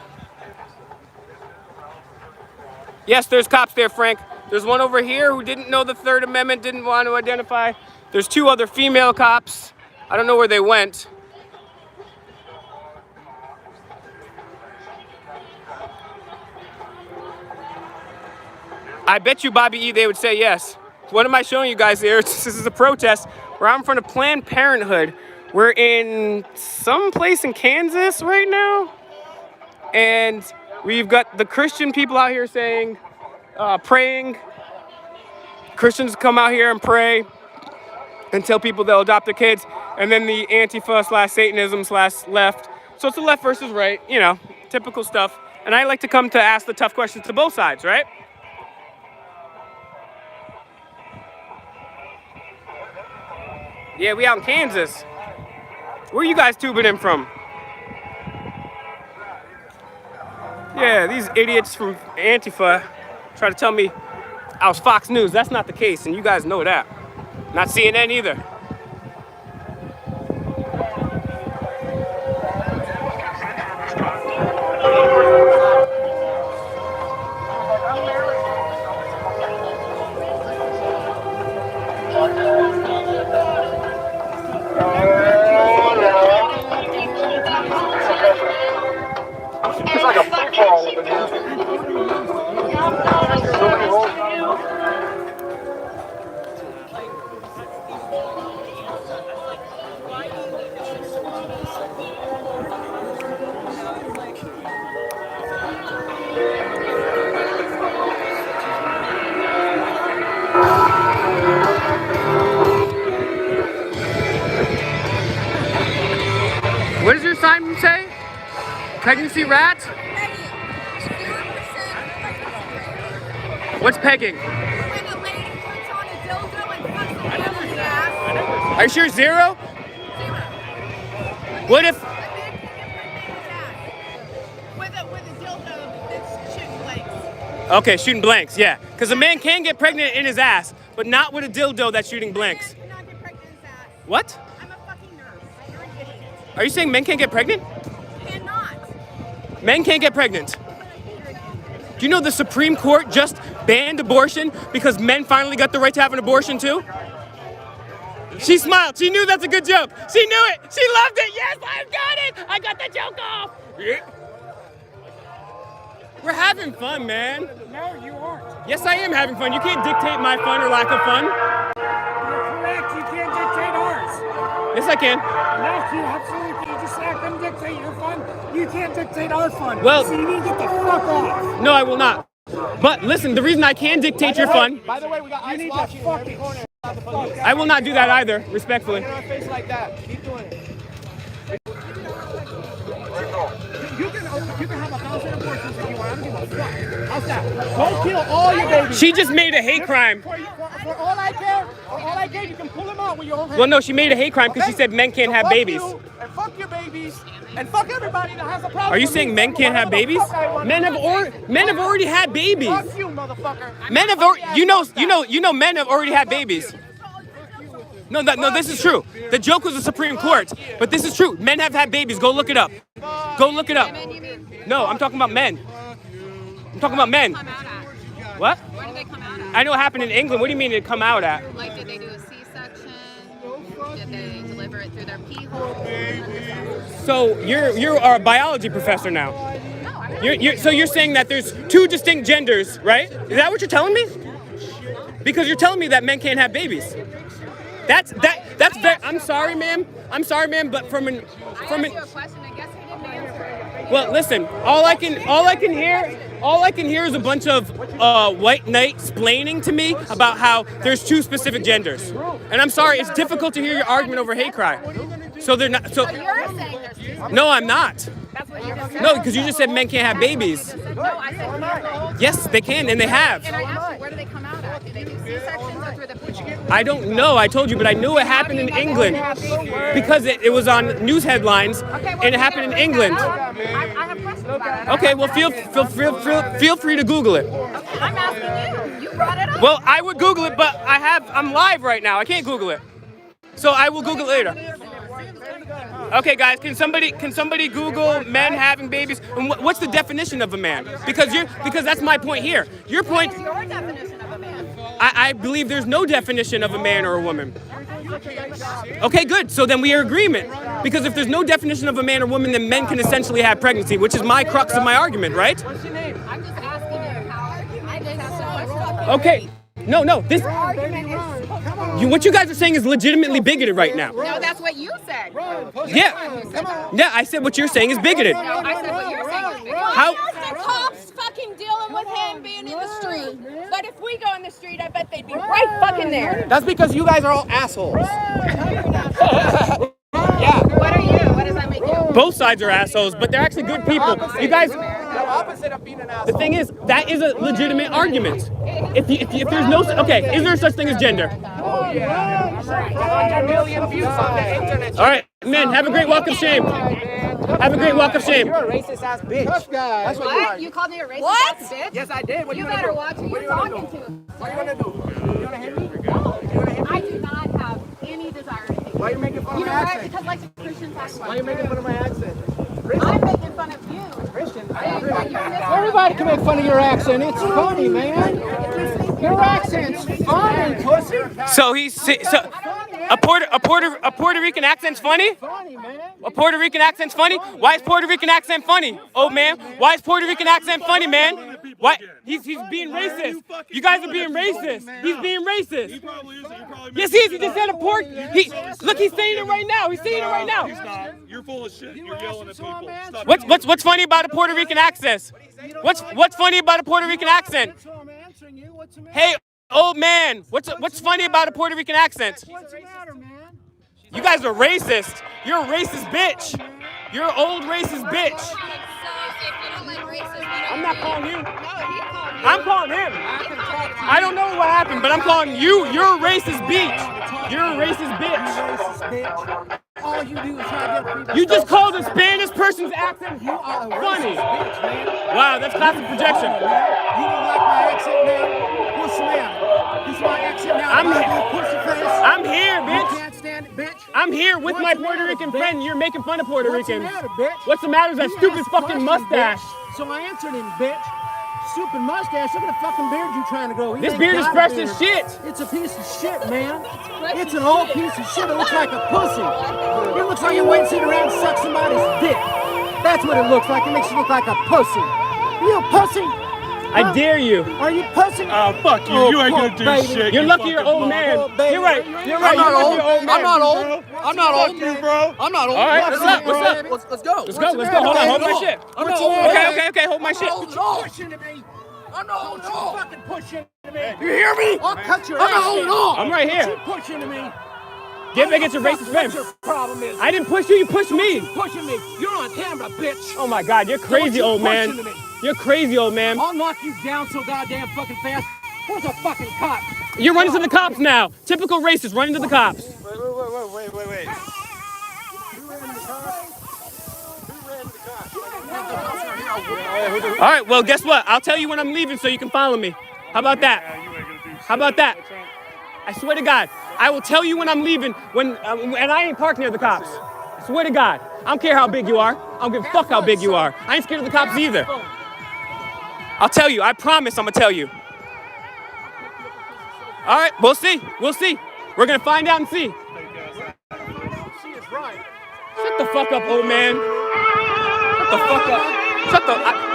A: Yes, there's cops there, Frank. There's one over here who didn't know the Third Amendment, didn't want to identify. There's 2 other female cops. I don't know where they went. I bet you, Bobby E, they would say yes. What am I showing you guys here? This is a protest. We're out in front of Planned Parenthood. We're in some place in Kansas right now. And we've got the Christian people out here saying, praying. Christians come out here and pray and tell people they'll adopt their kids. And then the Antifa/Satanism/left. So it's the left versus right, you know, typical stuff. And I like to come to ask the tough questions to both sides, right? Yeah, we out in Kansas. Where you guys tubing in from? Yeah, these idiots from Antifa try to tell me I was Fox News. That's not the case, and you guys know that. Not CNN either.
D: It's like a football over there.
A: What does your sign say? Pregnancy rat? What's pegging?
I: When a lady puts on a dildo and puts the devil's ass.
A: Are you sure 0? What if...
I: With a dildo that's shooting blanks.
A: Okay, shooting blanks, yeah. Because a man can get pregnant in his ass, but not with a dildo that's shooting blanks.
I: A man cannot get pregnant in his ass.
A: What?
I: I'm a fucking nurse. You're an idiot.
A: Are you saying men can't get pregnant?
I: Cannot.
A: Men can't get pregnant. Do you know the Supreme Court just banned abortion because men finally got the right to have an abortion too? She smiled. She knew that's a good joke. She knew it. She loved it. Yes, I got it. I got the joke off. Yeah. We're having fun, man.
K: No, you aren't.
A: Yes, I am having fun. You can't dictate my fun or lack of fun.
K: You're correct. You can't dictate ours.
A: Yes, I can.
K: No, you absolutely can't. You just let them dictate your fun. You can't dictate our fun.
A: Well,
K: so you need to get the fuck off.
A: No, I will not. But listen, the reason I can dictate your fun.
C: By the way, we got ice watching in every corner.
A: I will not do that either, respectfully.
C: Get on our face like that. Keep doing it.
K: You can have 1,000 abortions if you want. I don't give a fuck. How's that? Don't kill all your babies.
A: She just made a hate crime.
K: For all I care, you can pull them out with your own hands.
A: Well, no, she made a hate crime because she said men can't have babies.
C: And fuck your babies. And fuck everybody that has a problem.
A: Are you saying men can't have babies? Men have already had babies.
C: Fuck you, motherfucker.
A: Men have men have already had babies. No, this is true. The joke was the Supreme Court, but this is true. Men have had babies. Go look it up. Go look it up. No, I'm talking about men. I'm talking about men. What?
I: Where did they come out at?
A: I know it happened in England. What do you mean it come out at?
I: Like, did they do a C-section? Did they deliver it through their pee hole?
A: So you are a biology professor now.
I: No, I'm not.
A: So you're saying that there's 2 distinct genders, right? Is that what you're telling me? Because you're telling me that men can't have babies. That's very. I'm sorry, ma'am, but from an.
I: I asked you a question. I guess you didn't answer it.
A: Well, listen. All I can hear is a bunch of white knights explaining to me about how there's 2 specific genders, and I'm sorry. It's difficult to hear your argument over hate crime. So they're not. So.
I: So you're saying there's 2.
A: No, I'm not.
I: That's what you just said.
A: No, because you just said men can't have babies.
I: No, I said no.
A: Yes, they can, and they have.
I: And I asked you, where do they come out at? Do they do C-sections or through the pee hole?
A: I don't know. I told you, but I knew it happened in England because it was on news headlines, and it happened in England.
I: I have questions about it.
A: Okay, well, feel free to Google it.
I: I'm asking you. You brought it up.
A: Well, I would Google it, but I'm live right now. I can't Google it, so I will Google it later. Okay, guys, can somebody Google men having babies? And what's the definition of a man? Because that's my point here. Your point.
I: What's your definition of a man?
A: I believe there's no definition of a man or a woman. Okay, good. So then we are in agreement. Because if there's no definition of a man or woman, then men can essentially have pregnancy, which is my crux of my argument, right?
I: I'm just asking you how. I just asked a question.
A: Okay. No. This.
I: Your argument is.
A: What you guys are saying is legitimately bigoted right now.
I: No, that's what you said.
A: Yeah, I said what you're saying is bigoted.
I: No, I said what you're saying is bigoted.
A: How?
I: The cops fucking dealing with him being in the street. But if we go in the street, I bet they'd be right fucking there.
C: That's because you guys are all assholes.
A: Yeah.
I: What are you? What does that make you?
A: Both sides are assholes, but they're actually good people. You guys.
C: Opposite of being an asshole.
A: The thing is, that is a legitimate argument. If there's no, okay, is there such thing as gender?
C: Oh yeah. 100 million views on the internet.
A: All right, men, have a great walk of shame. Have a great walk of shame.
C: You're a racist ass bitch.
K: Tough guy.
C: That's what you are.
I: You called me a racist
C: What?
I: ass bitch?
C: Yes, I did. What
I: You
C: you gonna
I: better
C: do?
I: watch who
C: What
I: you're
C: you gonna
I: talking
C: do?
I: to.
C: What you gonna do? You gonna hit me? You gonna hit me?
I: I do not have any desire to hit you.
C: Why are you making fun of
I: You
C: my
I: know why?
C: accent?
I: Because like the Christians act like
C: Why are you making fun of my accent?
I: I'm making fun of you.
C: Christian.
K: Everybody can make fun of your accent. It's funny, man. Your accent's funny, pussy.
A: So a Puerto Rican accent's funny?
K: Funny, man.
A: A Puerto Rican accent's funny? Why is Puerto Rican accent funny? Oh man, why is Puerto Rican accent funny, man? Why? He's being racist. You guys are being racist. He's being racist.
E: He probably isn't. He probably
A: Yes, he is. He just said a pork. Look, he's saying it right now. He's saying it right now.
E: He's not. You're full of shit. You're yelling at people. Stop
A: What's funny about a Puerto Rican accent? What's funny about a Puerto Rican accent?
K: So I'm answering you. What's the matter?
A: Hey, old man, what's funny about a Puerto Rican accent?
K: What's the matter, man?
A: You guys are racist. You're a racist bitch. You're an old racist bitch. I'm not calling you. I'm calling him. I don't know what happened, but I'm calling you. You're a racist bitch. You're a racist bitch.
K: All you do is try to get people.
A: You just called a Spanish person's accent
K: You are a
A: funny.
K: racist bitch, man.
A: Wow, that's classic projection.
K: You don't like my accent now? What's the matter? This is my accent now.
A: I'm here,
K: You
A: bitch.
K: can't stand it, bitch.
A: I'm here with
K: What's
A: my
K: the
A: Puerto
K: matter,
A: Rican
K: bitch?
A: friend. You're making fun of Puerto
K: What's the
A: Ricans.
K: matter, bitch?
A: What's the matter is that
K: You
A: stupid
K: asked
A: fucking
K: question,
A: mustache.
K: bitch. So I answered him, bitch. Stupid mustache. Look at the fucking beard you trying to grow. He
A: This
K: ain't
A: beard is
K: got a
A: fresh
K: beard.
A: as shit.
K: It's a piece of shit, man. It's an old piece of shit. It looks like a pussy. It looks like you're waiting to sit around and suck somebody's dick. That's what it looks like. It makes you look like a pussy. You a pussy?
A: I dare you.
K: Are you pussy?
E: Oh, fuck you.
K: Oh,
E: You ain't
K: poor
E: gonna do
K: baby.
E: shit.
A: You're
E: you
A: lucky you're
E: fucking
A: old man.
K: Oh, baby.
A: You're right. You're right.
C: I'm not
A: You're lucky
C: old.
A: you're old man.
C: I'm not old. I'm not
E: Fuck
C: old.
E: you, bro.
C: I'm not old.
A: All right, what's up? What's up?
C: Let's go.
A: Let's go. Let's go. Hold on. Hold my shit.
C: I'm not old.
A: Okay. Hold my shit.
C: I'm not old.
K: Pushing to me.
C: I'm not old.
K: Don't fucking push into me.
C: You hear me?
K: I'll cut your
C: I'm not
K: ass
C: old
K: in.
C: at all.
A: I'm right here.
K: Keep pushing to me.
A: Get back at your racist friend.
K: What your problem is?
A: I didn't push you. You pushed me.
K: Pushing me. You're on camera, bitch.
A: Oh my God, you're crazy, old man.
K: Pushing to me.
A: You're crazy, old man.
K: I'll knock you down so goddamn fucking fast. Where's a fucking cop?
A: You're running to the cops now. Typical racist running to the cops.
F: Wait.
A: All right, well, guess what? I'll tell you when I'm leaving so you can follow me. How about that? How about that? I swear to God, I will tell you when I'm leaving, and I ain't parked near the cops. I swear to God. I don't care how big you are. I don't give a fuck how big you are. I ain't scared of the cops either. I'll tell you. I promise I'm going to tell you. All right, we'll see. We'll see. We're going to find out and see. Shut the fuck up, old man. Shut the fuck up. Shut the...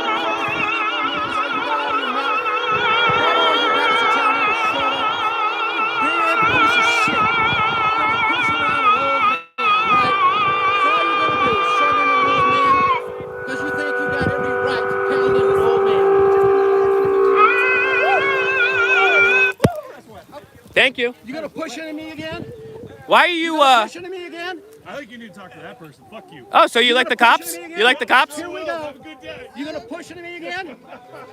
A: Thank you.
K: You gonna push into me again?
A: Why are you,
K: Push into me again?
E: I think you need to talk to that person. Fuck you.
A: Oh, so you like the cops? You like the cops?
K: Here we go. You gonna push into me again?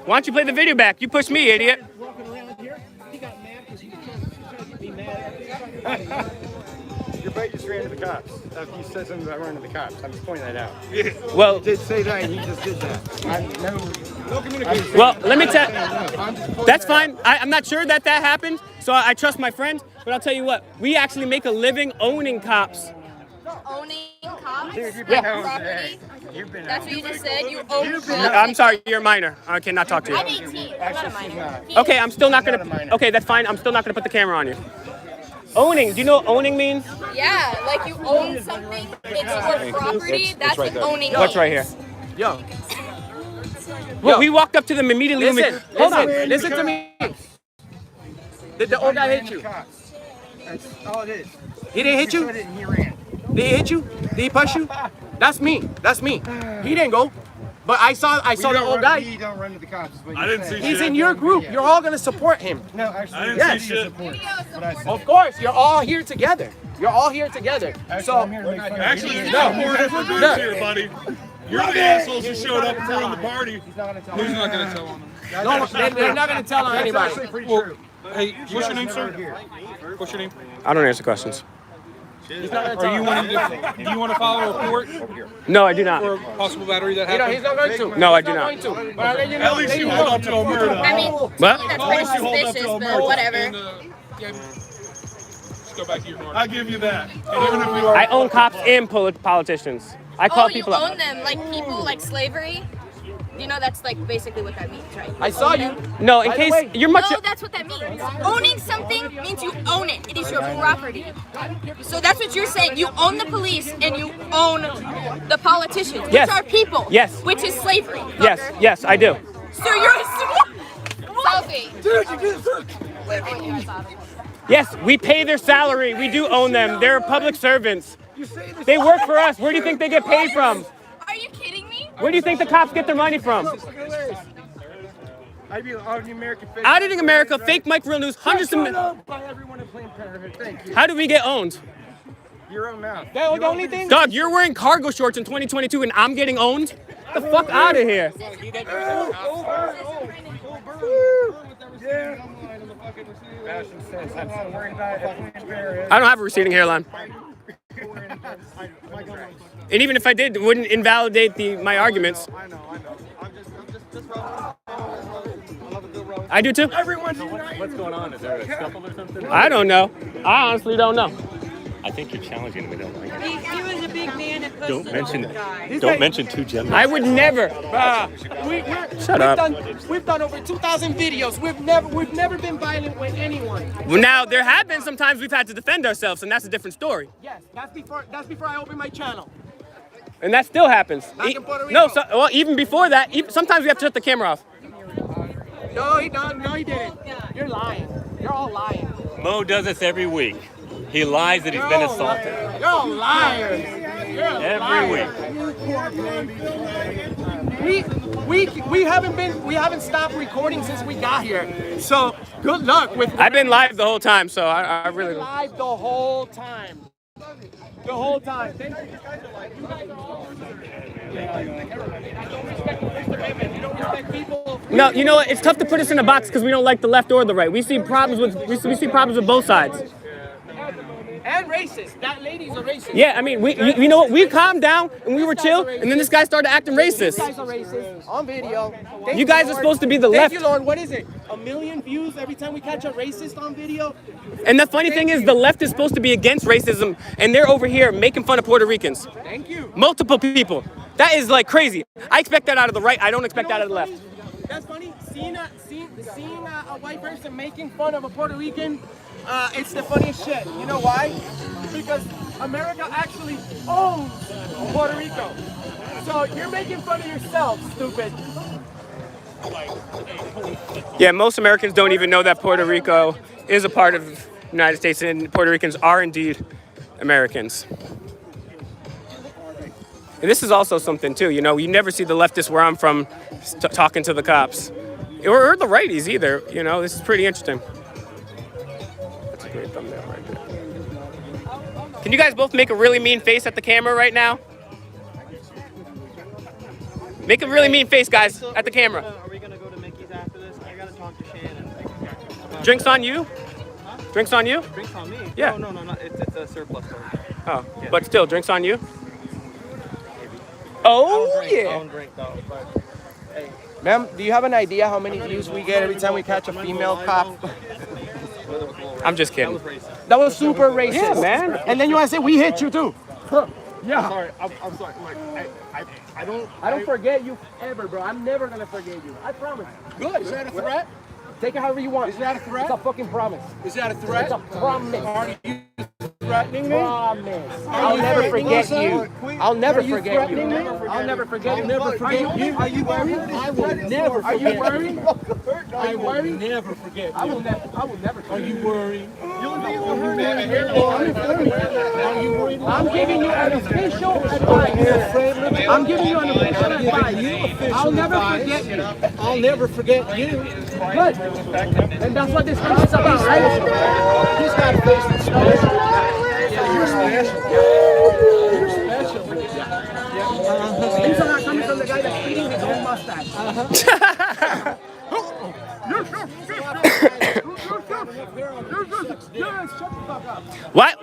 A: Why don't you play the video back? You pushed me, idiot.
K: Walking around here. He got mad because he was trying to get me mad.
F: Your bite just ran to the cops. You said something about running to the cops. I'm just pointing that out.
A: Well,
F: You did say that and you just did that. No communication.
A: well, let me tell... That's fine. I'm not sure that happened, so I trust my friend. But I'll tell you what, we actually make a living owning cops.
I: Owning cops? property. That's what you just said. You own property.
A: I'm sorry, you're a minor. I cannot talk to you.
I: I'm 18. I'm not a minor.
A: Okay, I'm still not gonna. Okay, that's fine. I'm still not gonna put the camera on you. Owning. Do you know what owning means?
I: Yeah, like you own something. It's your property. That's what owning
A: What's
I: is.
A: right here?
C: Yo.
A: Well, we walked up to them immediately. Hold on.
C: Listen to me. Did the old guy hit you?
F: That's all it is.
C: He didn't hit you?
F: He ran.
C: Did he hit you? Did he push you? That's me. That's me. He didn't go. But I saw the old guy.
F: He don't run to the cops.
E: I didn't see
C: He's
E: shit.
C: in your group. You're all gonna support him.
F: No, actually,
E: I didn't
C: Yes.
E: see shit.
C: Of course, you're all here together. You're all here together. So
F: I'm here to make fun of
E: Actually,
F: you.
E: there's no different groups here, buddy. You're the assholes who showed up during the party.
F: He's not gonna tell
E: Who's
F: me.
E: not gonna tell on them?
C: no, they're not gonna tell on
F: That's
C: anybody.
F: actually pretty true.
E: Hey, what's your name, sir? What's your name?
A: I don't answer questions.
C: He's not gonna
E: Are
C: tell
E: you
C: on
E: wanting to? Do you want to file a report
A: No, I do not.
E: for a possible battery that
C: You know,
E: happened?
C: he's not going to.
A: No, I
C: He's
A: do not.
C: going to. But I'll let you know.
E: At least you hold up to a murder.
I: I mean,
A: What?
I: that's
E: At
I: pretty
E: least you hold up
I: suspicious,
E: to a
I: but
E: murder.
I: whatever.
E: And, yeah, let's go back to your norm. I give you that. And even if we are,
A: I own cops and politicians. I call
I: Oh, you
A: people
I: own them, like people, like slavery. You know, that's like basically what that means, right?
C: I saw you.
A: No, in
C: By the
A: case
C: way-
A: you're much.
I: No, that's what that means. Owning something means you own it. It is your property. So that's what you're saying. You own the police and you own the politicians, which
A: Yes.
I: are people.
A: Yes.
I: Which is slavery.
A: Yes,
I: fucker.
A: yes, I do.
I: So you're a Sophie.
F: Dude, you did
A: Yes, we pay their salary. We do own them. They're public servants. They work for us. Where do you think they get paid from?
I: Are you kidding me?
A: Where do you think the cops get their money from?
F: I'd be auditing American fake.
A: Auditing America, fake Mike Real News, hundreds of.
F: By everyone in Planned Parenthood. Thank you.
A: How do we get owned?
F: Your own mouth.
C: The only thing.
A: Dog, you're wearing cargo shorts in 2022 and I'm getting owned? Get the fuck out of here. I don't have a receding hairline. And even if I did, it wouldn't invalidate my arguments. I do too.
J: What's going on? Is there a scuffle or something?
A: I don't know. I honestly don't know.
J: I think you're challenging him. We don't like it.
L: He was a big man that
J: Don't
L: posted
J: mention
L: on the guy.
J: Don't mention two genders.
A: I would never. Shut up.
C: We've done over 2,000 videos. We've never been violent with anyone.
A: Well, now, there have been some times we've had to defend ourselves, and that's a different story.
C: Yes, that's before I opened my channel.
A: And that still happens.
C: Back in Puerto
A: No,
C: Rico.
A: well, even before that, sometimes we have to shut the camera off.
C: No, he don't. No, he didn't. You're lying. You're all lying.
J: Mo does this every week. He lies that he's been assaulted.
C: You're all liars. You're a
J: Every
C: week. We haven't stopped recording since we got here. So good luck with.
A: I've been live the whole time, so I really.
C: Live the whole time. The whole time. Thank you. You guys are all.
A: No, you know what? It's tough to put us in a box because we don't like the left or the right. We see problems with both sides.
C: And racist. That lady's a racist.
A: Yeah, I mean, you know what? We calmed down and we were chill, and then this guy started acting racist.
C: This guy's a racist. On video.
A: You guys are supposed to be the left.
C: Thank you, Lord. What is it? 1 million views every time we catch a racist on video?
A: And the funny thing is, the left is supposed to be against racism, and they're over here making fun of Puerto Ricans.
C: Thank you.
A: Multiple people. That is like crazy. I expect that out of the right. I don't expect that out of the left.
C: That's funny. Seeing a white person making fun of a Puerto Rican, it's the funniest shit. You know why? Because America actually owns Puerto Rico. So you're making fun of yourself, stupid.
A: Yeah, most Americans don't even know that Puerto Rico is a part of the United States, and Puerto Ricans are indeed Americans. And this is also something too, you know, you never see the leftists where I'm from talking to the cops. Or the righties either, you know, this is pretty interesting. That's a great thumbnail right there. Can you guys both make a really mean face at the camera right now? Make a really mean face, guys, at the camera.
F: Are we gonna go to Mickey's after this? I gotta talk to Shannon.
A: Drinks on you? Drinks on you?
F: Drinks on me?
A: Yeah.
F: No, it's a surplus store.
A: Oh, but still, drinks on you? Oh,
F: I
A: yeah.
F: don't drink though, but hey.
C: Ma'am, do you have an idea how many views we get every time we catch a female cop?
A: I'm just kidding.
C: That was super racist.
A: Yeah, man.
C: And then you want to say we hit you too. Yeah.
F: Sorry, I'm sorry. Like, I
C: don't forget you ever, bro. I'm never gonna forget you. I promise.
F: Good. Is that a threat?
C: Take it however you want.
F: Is that a threat?
C: It's a fucking promise.
F: Is that a threat?
C: It's a promise.
F: Are you threatening me?
C: Promise. I'll never forget you. I'll never forget you. I'll never forget you.
F: Never forget you. Are you worried? I will never forget you. Are you worried? I will never forget you.
C: I will never forget you.
F: Are you worried?
C: I'm giving you an official advice. I'm giving you an official advice. I'll never forget you.
F: I'll never forget you.
C: Good. And that's what this country is about, right?
F: He's got a face that's special. Yeah, you're special. You're special.
C: These are not coming from the guy that's eating his own mustache.
A: What?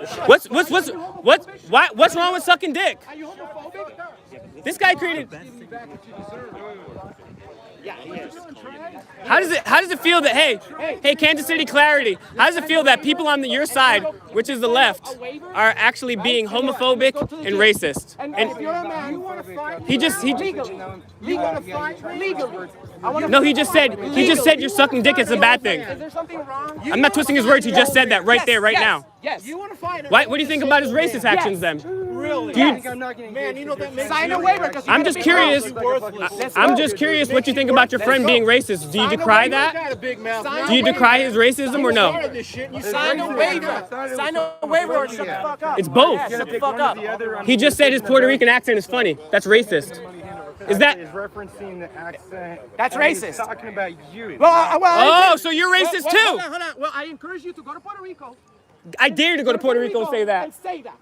A: What's wrong with sucking dick?
C: Are you homophobic?
A: This guy created. How does it feel that hey Kansas City Clarity? How does it feel that people on your side, which is the left, are actually being homophobic and racist?
C: And if you're a man, you want to fight?
A: He
C: legally.
A: No, he just said you're sucking dick is a bad thing.
C: Is there something wrong?
A: I'm not twisting his words. He just said that right there, right now.
C: Yes. You want to fight?
A: What do you think about his racist actions then?
F: Really?
A: Dude,
F: Man, you know that makes
C: sign a waiver.
A: I'm just curious. I'm just curious what you think about your friend being racist. Do you decry that? Do you decry his racism or no?
C: Sign a waiver. Sign a waiver or shut the fuck up.
A: It's both.
C: Shut the fuck up.
A: He just said his Puerto Rican accent is funny. That's racist. Is that?
F: referencing the accent.
C: That's racist.
F: Talking about you.
A: Oh, so you're racist too?
C: Hold on. Well, I encourage you to go to Puerto Rico.
A: I dare you to go to Puerto Rico and say that.
C: And say that.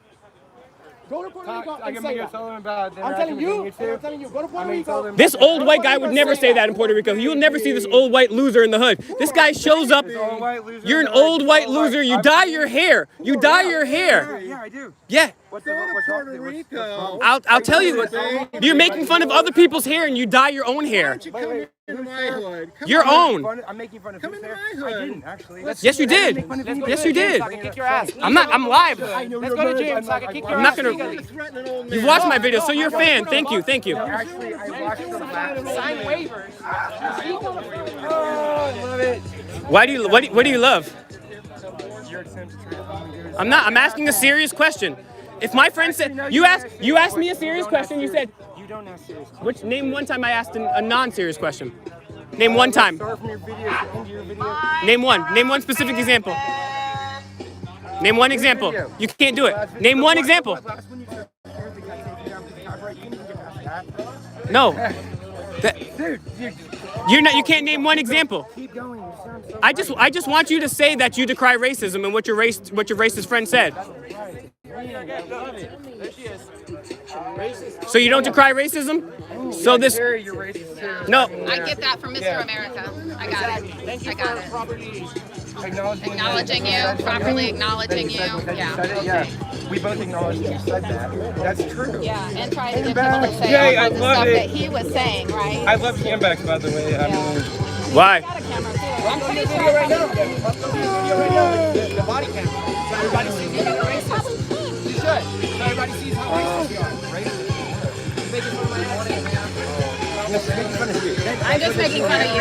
C: Go to Puerto Rico
F: I'm
C: and say that.
F: telling about
C: I'm telling you. Go to Puerto Rico.
A: This old white guy would never say that in Puerto Rico. You'll never see this old white loser in the hood. This guy shows up. You're an old white loser. You dye your hair. You dye your hair.
F: Yeah, I do.
A: Yeah.
F: What's Puerto Rico?
A: I'll tell you. You're making fun of other people's hair and you dye your own hair. Your own.
F: I'm making fun of his hair. I didn't actually.
A: Yes, you did. Yes, you did.
C: Kick your ass.
A: I'm live.
C: Let's go to gym so I can kick your
A: I'm
C: ass.
A: not gonna. You've watched my video, so you're a fan. Thank you.
F: Actually, I watched the last.
C: Sign waivers.
F: Oh, I love it.
A: What do you love? I'm not. I'm asking a serious question. If my friend said you asked me a serious question, you said
F: You don't ask serious questions.
A: which name one time I asked a non-serious question. Name one time.
F: Start from your video to end your video.
A: Name one. Name one specific example. Name one example. You can't do it. Name one example.
F: Last one you said, here's the guy taking down the copyright. You need to get past that.
A: No.
F: Dude,
A: You can't name one example.
F: keep going. You sound so
A: I just want you to say that you decry racism and what your racist friend said. So you don't decry racism? So this
F: you're racist too.
A: no.
I: I get that from Mr. America. I got it. Acknowledging you, properly acknowledging you. Yeah.
F: We both acknowledge that you said that. That's true.
I: Yeah, and try to get people to say
F: Jay,
I: all
F: I
I: kinds of
F: love
I: stuff
F: it.
I: that he was saying, right?
F: I love handbags, by the way. I mean,
A: Why?
I: Got a camera too. I'm pretty sure.
C: The body camera. So everybody sees you. You should. So everybody sees how racist you are. Racist. You're making fun of my accent, man.
I: I'm just making fun of you.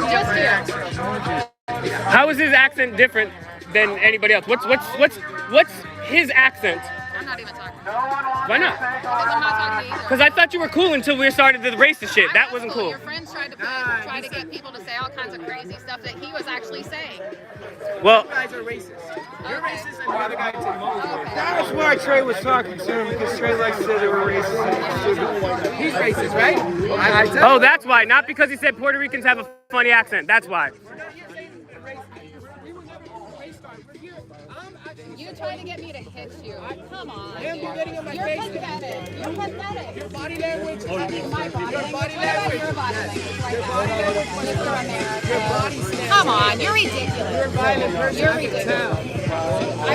I: Just you.
A: How is his accent different than anybody else? What's his accent?
I: I'm not even talking.
A: Why not?
I: Because I'm not talking to you either.
A: Because I thought you were cool until we started the racist shit. That wasn't cool.
I: Your friends tried to get people to say all kinds of crazy stuff that he was actually saying.
A: Well,
C: You guys are racist. You're racist and the other guy too.
F: that's why Trey was talking to him, because Trey likes to say they were racist.
C: He's racist, right?
A: oh, that's why. Not because he said Puerto Ricans have a funny accent. That's why.
I: You trying to get me to hit you. Come on.
C: You're getting on my
I: You're
C: face.
I: pathetic. You're pathetic.
C: Your body language.
I: My body language.
C: body
I: What about
C: language.
I: your body language right now? Mr. America.
C: Your body stands.
I: Come on, you're ridiculous.
C: You're a violent person.
I: You're
C: I can
I: ridiculous.
C: tell.
I: I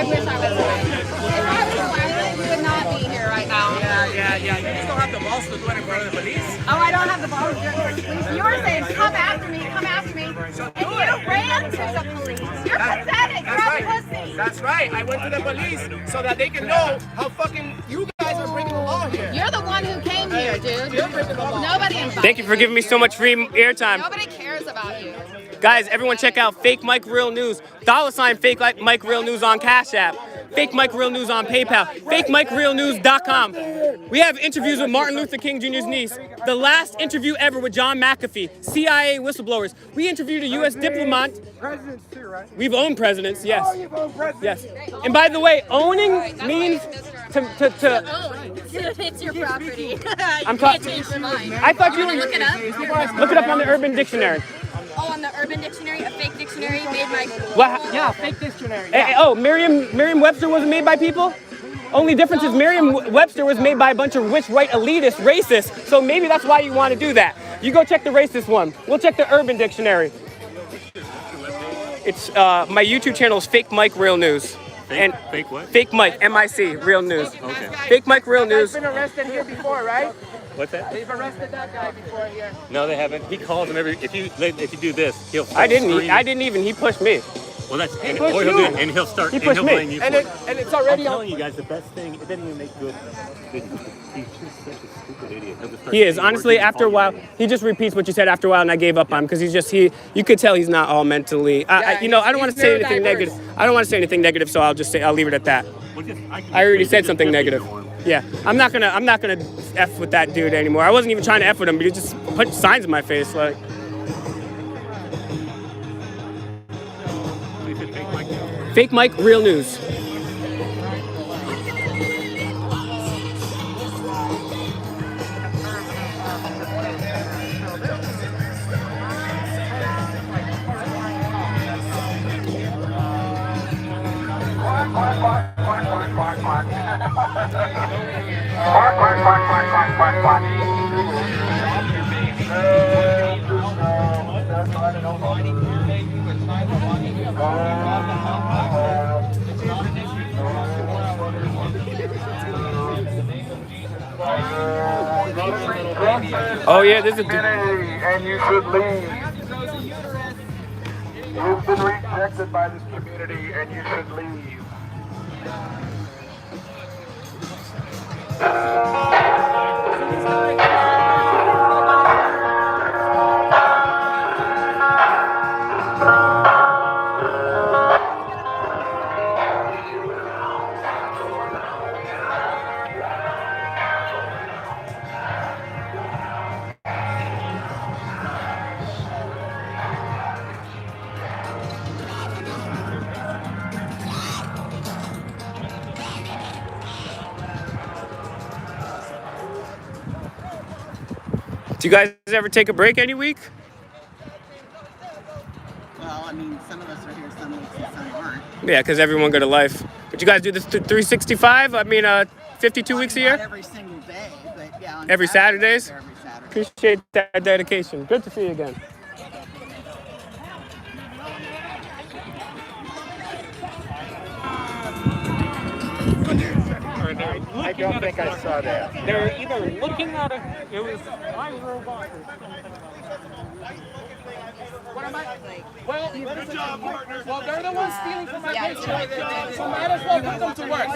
I: wish I was violent. If I was violent, we would not be here right now.
C: Yeah. You just don't have the balls to do it in front of the police.
I: Oh, I don't have the balls to do it for the police. You were saying, come after me, come after me. And you ran to the police. You're pathetic. You're a pussy.
C: That's right. I went to the police so that they can know how fucking you guys are breaking the law here.
L: You're the one who came here, dude. Nobody invited
A: Thank you for giving me so much free airtime.
L: Nobody cares about you.
A: Guys, everyone check out Fake Mike Real News. $ Fake Mike Real News on CashApp. Fake Mike Real News on PayPal. FakeMicRealNews.com. We have interviews with Martin Luther King Jr.'s niece. The last interview ever with John McAfee, CIA whistleblowers. We interviewed a U.S. diplomat.
F: Presidents too, right?
A: We've owned presidents, yes.
F: Oh, you've owned presidents.
A: Yes. And by the way, owning means to
I: It's your property.
A: I'm
I: You can't
A: talking.
I: change your mind.
A: I thought you were.
I: Look it up.
A: Look it up on the Urban Dictionary.
I: Oh, on the Urban Dictionary, a fake dictionary made by.
A: What?
C: Yeah, fake dictionary.
A: Merriam-Webster wasn't made by people? Only difference is Merriam-Webster was made by a bunch of rich, white, elitist racists. So maybe that's why you want to do that. You go check the racist one. We'll check the Urban Dictionary. It's my YouTube channel is Fake Mike Real News.
J: Fake what?
A: Fake Mike, M-I-C, Real News.
J: Okay.
A: Fake Mike Real News.
C: Been arrested here before, right?
J: What's that?
C: They've arrested that guy before here.
J: No, they haven't. He calls him every. If you do this, he'll.
A: I didn't even. He pushed me.
J: Well, that's
C: He
J: and,
C: pushed
J: or he'll do
C: you.
J: it, and he'll start.
A: He
J: and
A: pushed
J: he'll
A: me.
J: blame you
C: And
J: for
C: and it's already
J: I'm
C: on.
J: telling you guys, the best thing. It doesn't even make good videos. He's just such a stupid idiot. He'll just start
A: He is.
J: saying
A: Honestly,
J: words and
A: after a
J: call you
A: while,
J: names.
A: he just repeats what you said after a while, and I gave up on him because you could tell he's not all mentally. I don't want to say anything negative. I don't want to say anything negative, so I'll leave it at that.
J: Well,
A: I already said something negative. Yeah, I'm not gonna F with that dude anymore. I wasn't even trying to F with him, but he just put signs in my face like. Fake Mike Real News. Oh yeah, this is a
D: And you should leave. You've been rejected by this community and you should leave.
A: Do you guys ever take a break any week?
G: Well, I mean, some of us are here some weeks and some aren't.
A: Yeah, because everyone go to life. But you guys do this 365? I mean, 52 weeks a year?
G: Not every single day, but yeah. On
A: Every Saturdays?
G: Every Saturday.
A: Appreciate that dedication. Good to see you again.
C: I don't think I saw that.
A: They're either looking at it was iRobot.
C: Well, good job, partner. Well, they're the ones stealing from my picture, so might as well put them to work.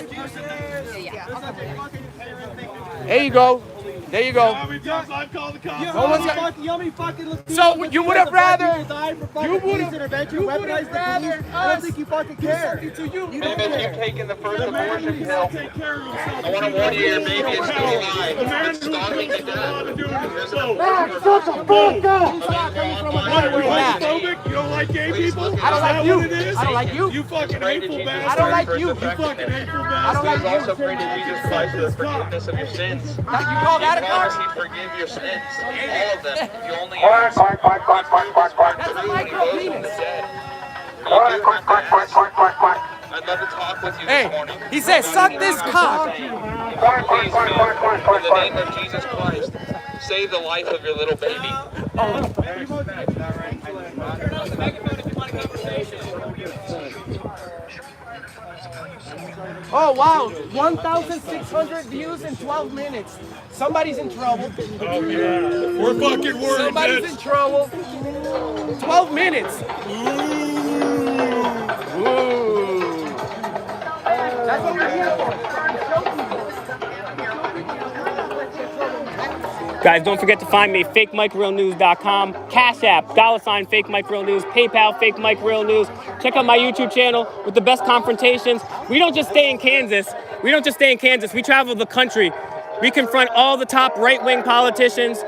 C: There you go. There you go.
E: How many times I've called the cops?
C: No one's got... So you would have rather... You would have rather...
F: I don't think you fucking care.
C: You don't
D: You've
C: care.
D: taken the first abortion pill.
E: Take care of himself.
D: I want to warn you, your baby is still alive.
E: The man
D: It's
E: who
D: starving to
E: took a lot
D: death.
E: of doing it. So,
F: Shut the fuck up!
E: why, you're homophobic? You don't like gay people?
C: I don't like
E: Is that
C: you.
E: what it is?
C: I don't like you.
E: You fucking hateful bastard.
C: I don't like you.
E: You fucking hateful
C: I don't like
E: bastard.
C: you.
D: Also pray to Jesus Christ for the forgiveness of your sins.
C: You call that a
D: Promise
C: car?
D: He forgive your sins, all of them. You only
C: Quack,
D: ask.
C: quack, quack, quack, quack, quack, quack. That's a
D: Through when He
C: micro
D: rose from the
C: penis.
D: dead.
C: Quack, quack, quack, quack, quack, quack, quack.
D: I'd love to talk with you this
C: Hey,
D: morning.
C: he said, suck this cock.
D: Please, man, in the name of Jesus Christ, save the life of your little baby.
C: Oh, wow. 1,600 views in 12 minutes. Somebody's in trouble.
E: Oh, yeah. We're fucking worried,
C: Somebody's
E: bitch.
C: in trouble. 12 minutes. Ooh.
A: Guys, don't forget to find me, FakeMicRealNews.com, CashApp, $ FakeMicRealNews, PayPal, FakeMicRealNews. Check out my YouTube channel with the best confrontations. We don't just stay in Kansas. We travel the country. We confront all the top right-wing politicians,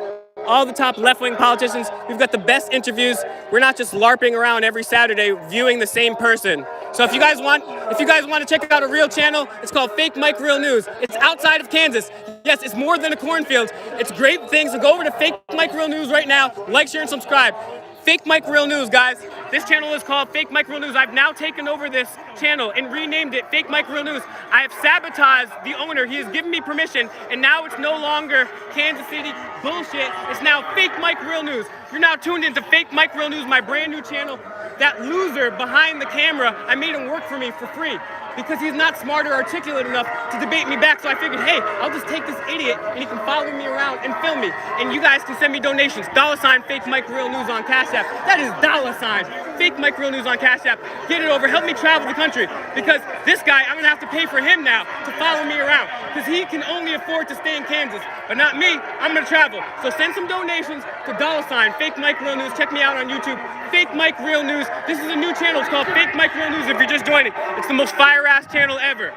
A: all the top left-wing politicians. We've got the best interviews. We're not just LARPing around every Saturday viewing the same person. So if you guys want to check out a real channel, it's called Fake Mike Real News. It's outside of Kansas. Yes, it's more than a cornfield. It's great things. So go over to Fake Mike Real News right now. Like, share, and subscribe. Fake Mike Real News, guys. This channel is called Fake Mike Real News. I've now taken over this channel and renamed it Fake Mike Real News. I have sabotaged the owner. He has given me permission, and now it's no longer Kansas City bullshit. It's now Fake Mike Real News. You're now tuned into Fake Mike Real News, my brand new channel. That loser behind the camera, I made him work for me for free because he's not smart or articulate enough to debate me back. So I figured, hey, I'll just take this idiot and he can follow me around and film me. And you guys can send me donations. $ Fake Mike Real News on CashApp. That is $ Fake Mike Real News on CashApp. Get it over. Help me travel the country because this guy, I'm gonna have to pay for him now to follow me around because he can only afford to stay in Kansas, but not me. I'm gonna travel. So send some donations to $ Fake Mike Real News. Check me out on YouTube. Fake Mike Real News. This is a new channel. It's called Fake Mike Real News if you're just joining. It's the most fire-ass channel ever.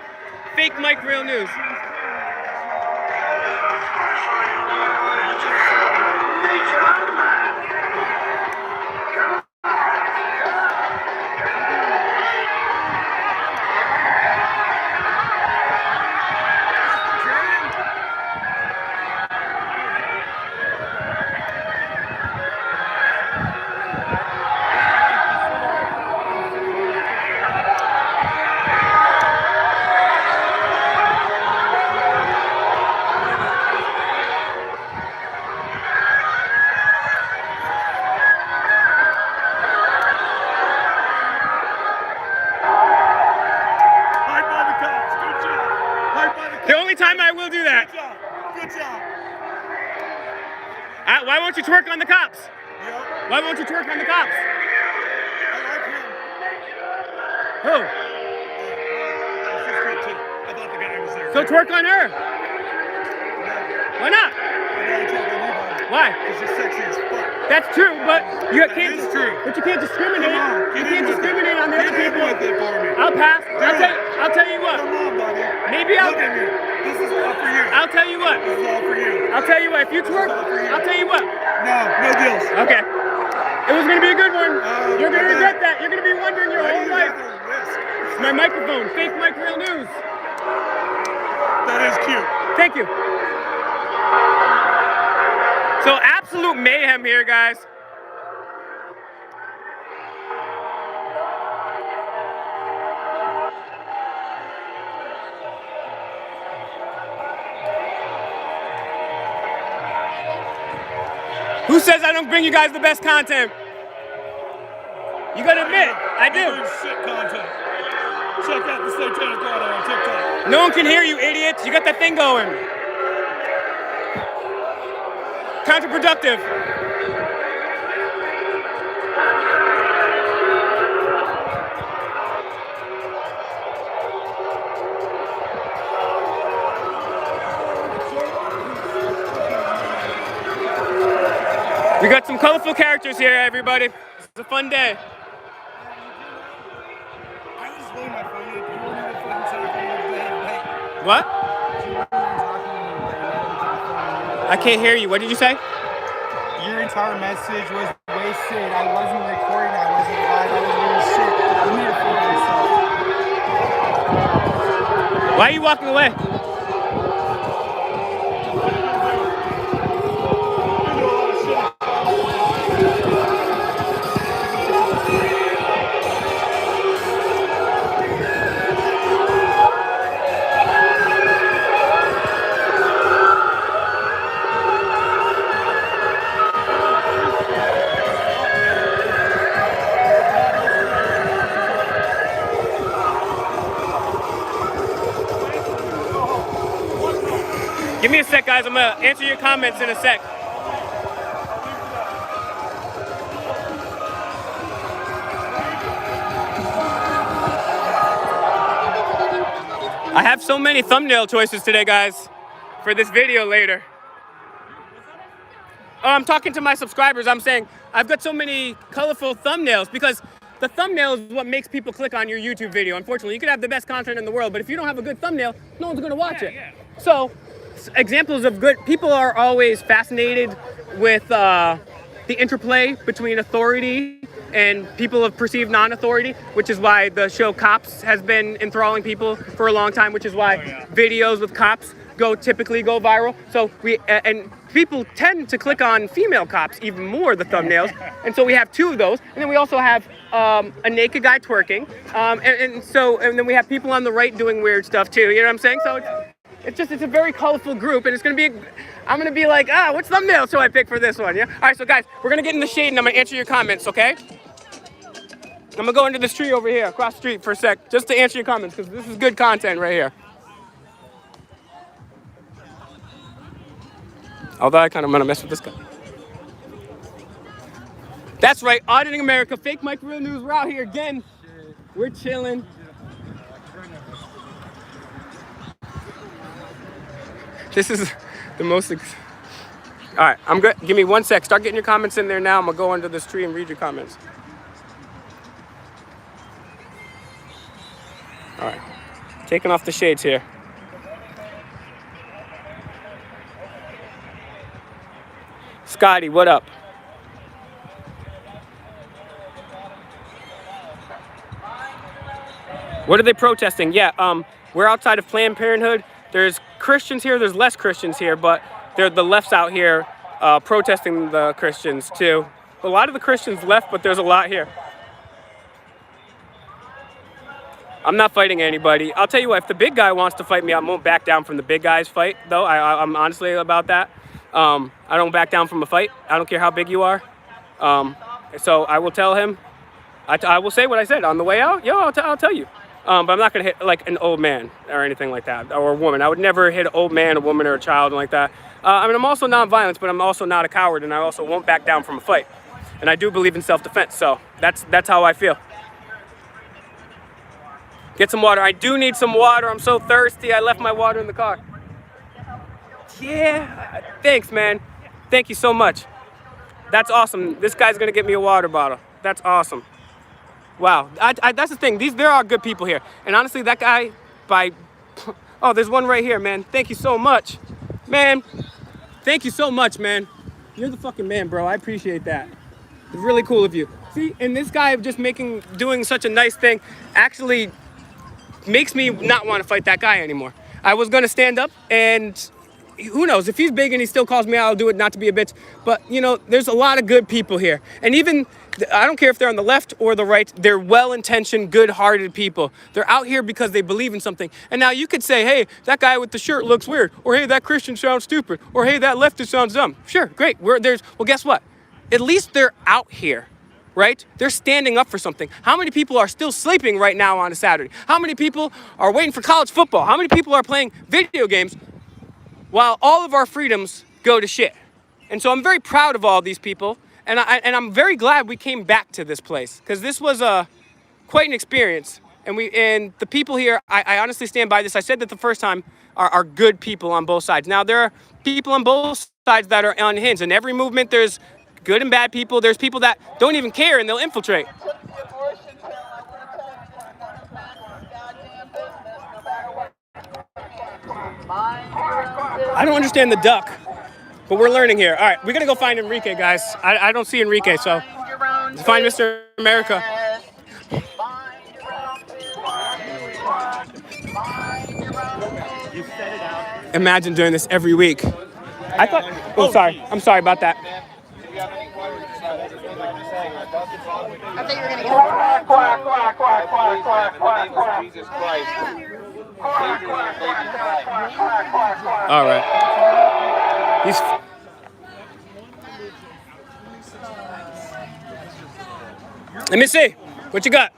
A: Fake Mike Real News. Time I will do that.
E: Good job.
A: Why won't you twerk on the cops?
E: Yep.
A: Why won't you twerk on the cops?
E: I like him.
A: Who?
E: She's great too. I thought the guy was there.
A: So twerk on her. Why not? Why?
E: Because you're sexy as fuck.
A: That's true, but you can't.
E: It's true.
A: But you can't discriminate. You can't discriminate on the other people.
E: With it for me.
A: I'll pass. I'll tell you what.
E: Come on, buddy.
A: Maybe
E: Look at me. This is all for you.
A: I'll tell you what.
E: This is all for you.
A: I'll tell you what. If you twerk, I'll tell you what.
E: No deals.
A: Okay. It was gonna be a good one. You're gonna regret that. You're gonna be wondering your whole life. It's my microphone. Fake Mike Real News.
E: That is cute.
A: Thank you. So absolute mayhem here, guys. Who says I don't bring you guys the best content? You gotta admit, I do.
E: Shit content. Check out the Satanic Auto on TikTok.
A: No one can hear you, idiots. You got that thing going. Counterproductive. We got some colorful characters here, everybody. It's a fun day. What? I can't hear you. What did you say?
F: Your entire message was wasted. I wasn't recording. I wasn't live. I was doing shit. You need to feel yourself.
A: Why are you walking away? Give me a sec, guys. I'm gonna answer your comments in a sec. I have so many thumbnail choices today, guys, for this video later. Oh, I'm talking to my subscribers. I'm saying I've got so many colorful thumbnails because the thumbnail is what makes people click on your YouTube video. Unfortunately, you could have the best content in the world, but if you don't have a good thumbnail, no one's gonna watch it. So, examples of good, people are always fascinated with the interplay between authority and people of perceived non-authority, which is why the show Cops has been enthralling people for a long time, which is why videos with cops typically go viral. So and people tend to click on female cops even more, the thumbnails. And so we have 2 of those. And then we also have a naked guy twerking. And then we have people on the right doing weird stuff too. You know what I'm saying? So it's a very colorful group, and it's gonna be, I'm gonna be like, which thumbnail should I pick for this one? Yeah. All right, so guys, we're gonna get in the shade and I'm gonna answer your comments, okay? I'm gonna go into this tree over here, across the street for a sec, just to answer your comments, because this is good content right here. Although I kind of want to mess with this guy. That's right, Auditing America, Fake Mike Real News. We're out here again. We're chilling. This is the most. All right, I'm good. Give me 1 sec. Start getting your comments in there now. I'm gonna go under this tree and read your comments. All right, taking off the shades here. Scotty, what up? What are they protesting? Yeah, we're outside of Planned Parenthood. There's Christians here, there's less Christians here, but the left's out here protesting the Christians too. A lot of the Christians left, but there's a lot here. I'm not fighting anybody. I'll tell you what, if the big guy wants to fight me, I won't back down from the big guy's fight, though. I'm honestly about that. I don't back down from a fight. I don't care how big you are. So I will tell him, I will say what I said on the way out. Yo, I'll tell you. But I'm not gonna hit like an old man or anything like that, or a woman. I would never hit an old man, a woman, or a child like that. I mean, I'm also non-violent, but I'm also not a coward, and I also won't back down from a fight. And I do believe in self-defense, so that's how I feel. Get some water. I do need some water. I'm so thirsty. I left my water in the car. Yeah, thanks, man. Thank you so much. That's awesome. This guy's gonna get me a water bottle. That's awesome. Wow, that's the thing. There are good people here. And honestly, that guy oh, there's one right here, man. Thank you so much. Man, thank you so much, man. You're the fucking man, bro. I appreciate that. It's really cool of you. See, and this guy just doing such a nice thing actually makes me not want to fight that guy anymore. I was gonna stand up, and who knows, if he's big and he still calls me out, I'll do it, not to be a bitch. But, you know, there's a lot of good people here. And even, I don't care if they're on the left or the right, they're well-intentioned, good-hearted people. They're out here because they believe in something. And now you could say, hey, that guy with the shirt looks weird. Or, hey, that Christian sounds stupid. Or, hey, that leftist sounds dumb. Sure, great. Well, guess what? At least they're out here, right? They're standing up for something. How many people are still sleeping right now on a Saturday? How many people are waiting for college football? How many people are playing video games while all of our freedoms go to shit? And so I'm very proud of all these people, and I'm very glad we came back to this place, because this was quite an experience. And the people here, I honestly stand by this. I said that the first time, are good people on both sides. Now there are people on both sides that are unhinged. In every movement, there's good and bad people. There's people that don't even care and they'll infiltrate. I don't understand the duck, but we're learning here. All right, we're gonna go find Enrique, guys. I don't see Enrique, so let's find Mr. America. Imagine doing this every week. I thought, oh, sorry. I'm sorry about that.
L: I think you're gonna get
D: Jesus Christ.
A: All right. Let me see. What you got?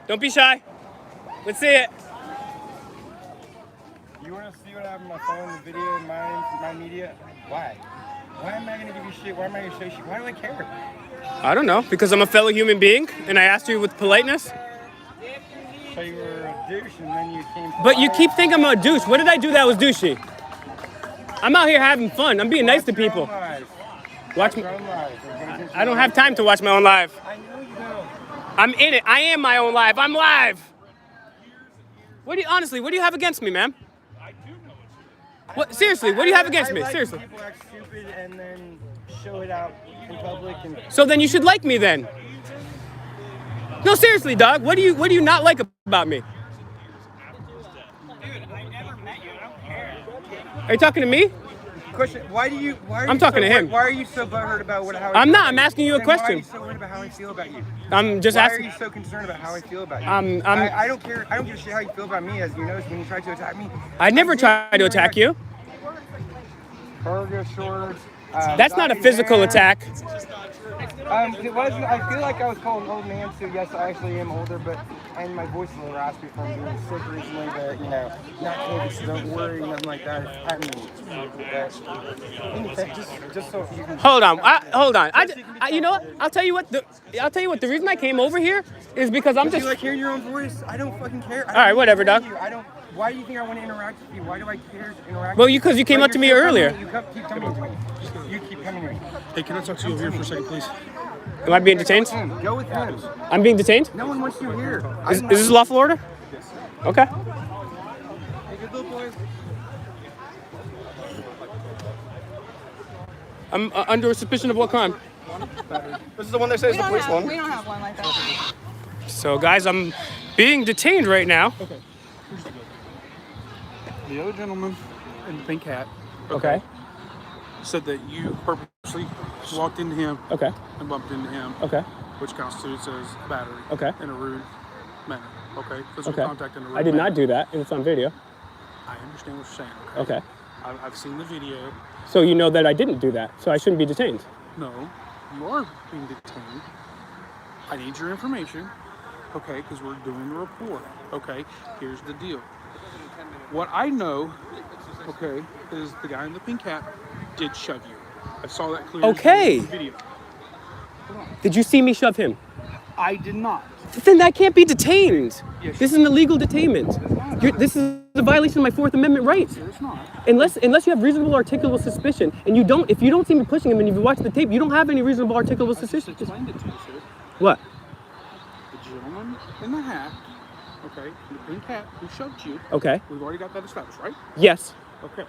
A: Don't be shy. Let's see it.
F: You want to see what I have on my phone, the video, my media? Why? Why am I going to give you shit? Why am I going to say shit? Why do I care?
A: I don't know. Because I'm a fellow human being, and I asked you with politeness.
F: So So you were a douche and then you came.
A: But you keep thinking I'm a douche. What did I do that was douchey? I'm out here having fun. I'm being nice to people. Watch me. I don't have time to watch my own live.
F: I know you don't.
A: I'm in it. I am my own live. I'm live. Honestly, what do you have against me, man? What? Seriously, what do you have against me? Seriously.
F: People act stupid and then show it out in public.
A: So then you should like me then. No, seriously, dog. What do you not like about me? Are you talking to me?
F: Question: Why do you? Why are
A: I'm
F: you
A: talking
F: so
A: to him.
F: Why are you so butthurt about how?
A: I'm not. I'm asking you a question.
F: Why are you so worried about how I feel about you?
A: I'm just asking.
F: Why are you so concerned about how I feel about you?
A: I
F: don't care. I don't give a shit how you feel about me, as you noticed when you tried to attack me.
A: I never tried to attack you.
F: Cargo shorts.
A: That's not a physical attack.
F: It wasn't. I feel like I was called an old man, so yes, I actually am older, and my voice is a little raspy from being sick recently, but not COVID, so don't worry, nothing like that. I mean, just so you can.
A: Hold on. Hold on. You know what? I'll tell you what. The reason I came over here is because I'm just.
F: You like hearing your own voice? I don't fucking care.
A: All right, whatever, dog.
F: Why do you think I want to interact with you? Why do I care to interact?
A: Well, because you came up to me earlier.
F: You keep coming to me. You keep coming to me.
E: Hey, can I talk to you over here for a second, please?
A: Am I being detained?
F: Go with him.
A: I'm being detained?
F: No one wants you here.
A: Is this lawful order?
E: Yes.
A: Okay.
F: Hey, good little boy.
A: I'm under suspicion of what crime?
C: This is the one that says the police one.
B: We don't have one like that.
A: So, guys, I'm being detained right now.
E: Okay. The other gentleman in the pink hat.
A: Okay.
E: Said that you purposely walked into him.
A: Okay.
E: And bumped into him.
A: Okay.
E: Which constitutes as battery.
A: Okay.
E: In a rude manner. Okay. Physical contact in a rude
A: I did
E: manner.
A: not do that, and it's on video.
E: I understand what you're saying.
A: Okay.
E: I've seen the video.
A: So you know that I didn't do that, so I shouldn't be detained.
E: No, you are being detained. I need your information, okay, because we're doing a report, okay? Here's the deal. What I know, okay, is the guy in the pink hat did shove you. I saw that clearly in the video.
A: Did you see me shove him?
E: I did not.
A: Then I can't be detained.
E: Yes.
A: This is an illegal detainment. This is a violation of my Fourth Amendment rights.
E: It's not.
A: Unless you have reasonable articulable suspicion, and if you don't see me pushing him, and if you watch the tape, you don't have any reasonable articulable suspicion.
E: I just explained it to you, sir.
A: What?
E: The gentleman in the hat, okay, the pink hat who shoved you.
A: Okay.
E: We've already got that established, right?
A: Yes.
E: Okay.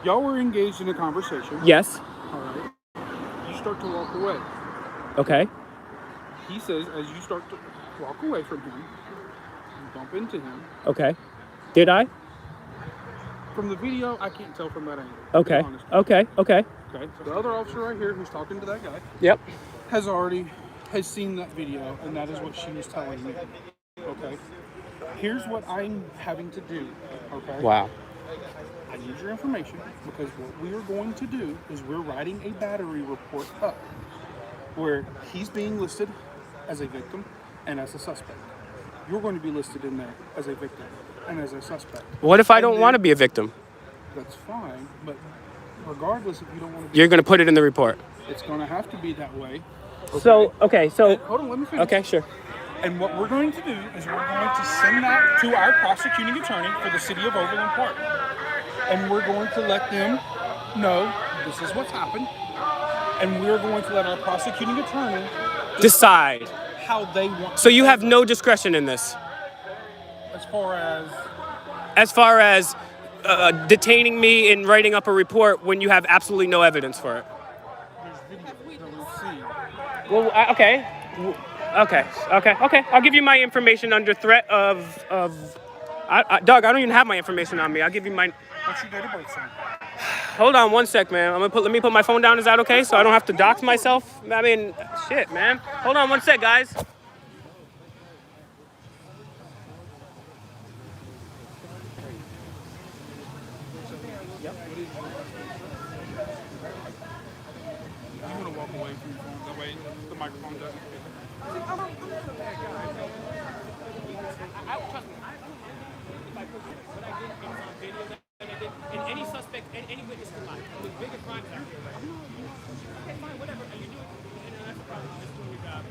E: Y'all were engaged in a conversation.
A: Yes.
E: All right. You start to walk away.
A: Okay.
E: He says as you start to walk away from him, you bump into him.
A: Okay. Did I?
E: From the video, I can't tell from that angle.
A: Okay. Okay. Okay.
E: Okay. The other officer right here who's talking to that guy.
A: Yep.
E: Has seen that video, and that is what she was telling me. Okay. Here's what I'm having to do. Okay.
A: Wow.
E: I need your information because what we are going to do is we're writing a battery report up where he's being listed as a victim and as a suspect. You're going to be listed in there as a victim and as a suspect.
A: What if I don't want to be a victim?
E: That's fine, but regardless if you don't want to be
A: You're going to put it in the report.
E: it's going to have to be that way. Okay?
A: So
E: Hold on, let me finish.
A: Okay, sure.
E: And what we're going to do is we're going to send that to our prosecuting attorney for the city of Overland Park. And we're going to let them know this is what's happened. And we're going to let our prosecuting attorney
A: Decide
E: how they want.
A: So you have no discretion in this?
E: As far as
A: detaining me and writing up a report when you have absolutely no evidence for it?
E: there's video that we've seen.
A: Well, okay. I'll give you my information under threat of Doug, I don't even have my information on me. I'll give you my...
E: What's your date of birth, son?
A: Hold on one sec, man. Let me put my phone down. Is that okay? So I don't have to dox myself? I mean, shit, man. Hold on one sec, guys.
E: You want to walk away from your phone. That way the microphone doesn't fit.
A: And any suspect, and any witness can lie. The bigger crimes are. Okay, fine, whatever. You do it. That's the problem. Just doing your job.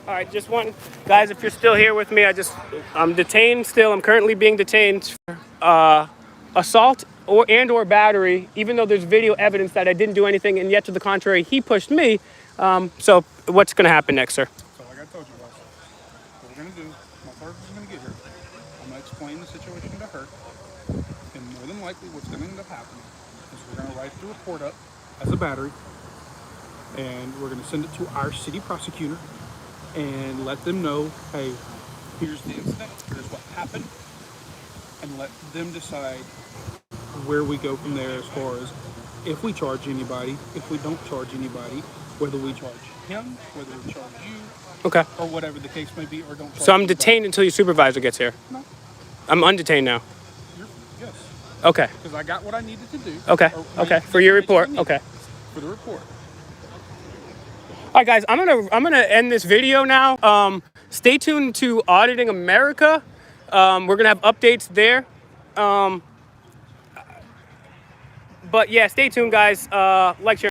A: All right, just one, guys. If you're still here with me, I'm detained still. I'm currently being detained for assault or battery, even though there's video evidence that I didn't do anything, and yet to the contrary, he pushed me. So what's going to happen next, sir?
E: So like I told you guys, what we're gonna do, my therapist is gonna get here. I'm gonna explain the situation to her, and more than likely, what's gonna end up happening is we're gonna write the report up as a battery, and we're gonna send it to our city prosecutor, and let them know, hey, here's the incident, here's what happened, and let them decide where we go from there as far as if we charge anybody, if we don't charge anybody, whether we charge him, whether we charge you,
A: Okay.
E: or whatever the case may be, or don't charge
A: So I'm
E: anybody.
A: detained until your supervisor gets here?
E: No.
A: I'm undetained now?
E: Yes.
A: Okay.
E: Because I got what I needed to do.
A: Okay. Okay. For your report. Okay.
E: For the report.
A: All right, guys. I'm gonna end this video now. Stay tuned to Auditing America. We're gonna have updates there. But yeah, stay tuned, guys. Like, share.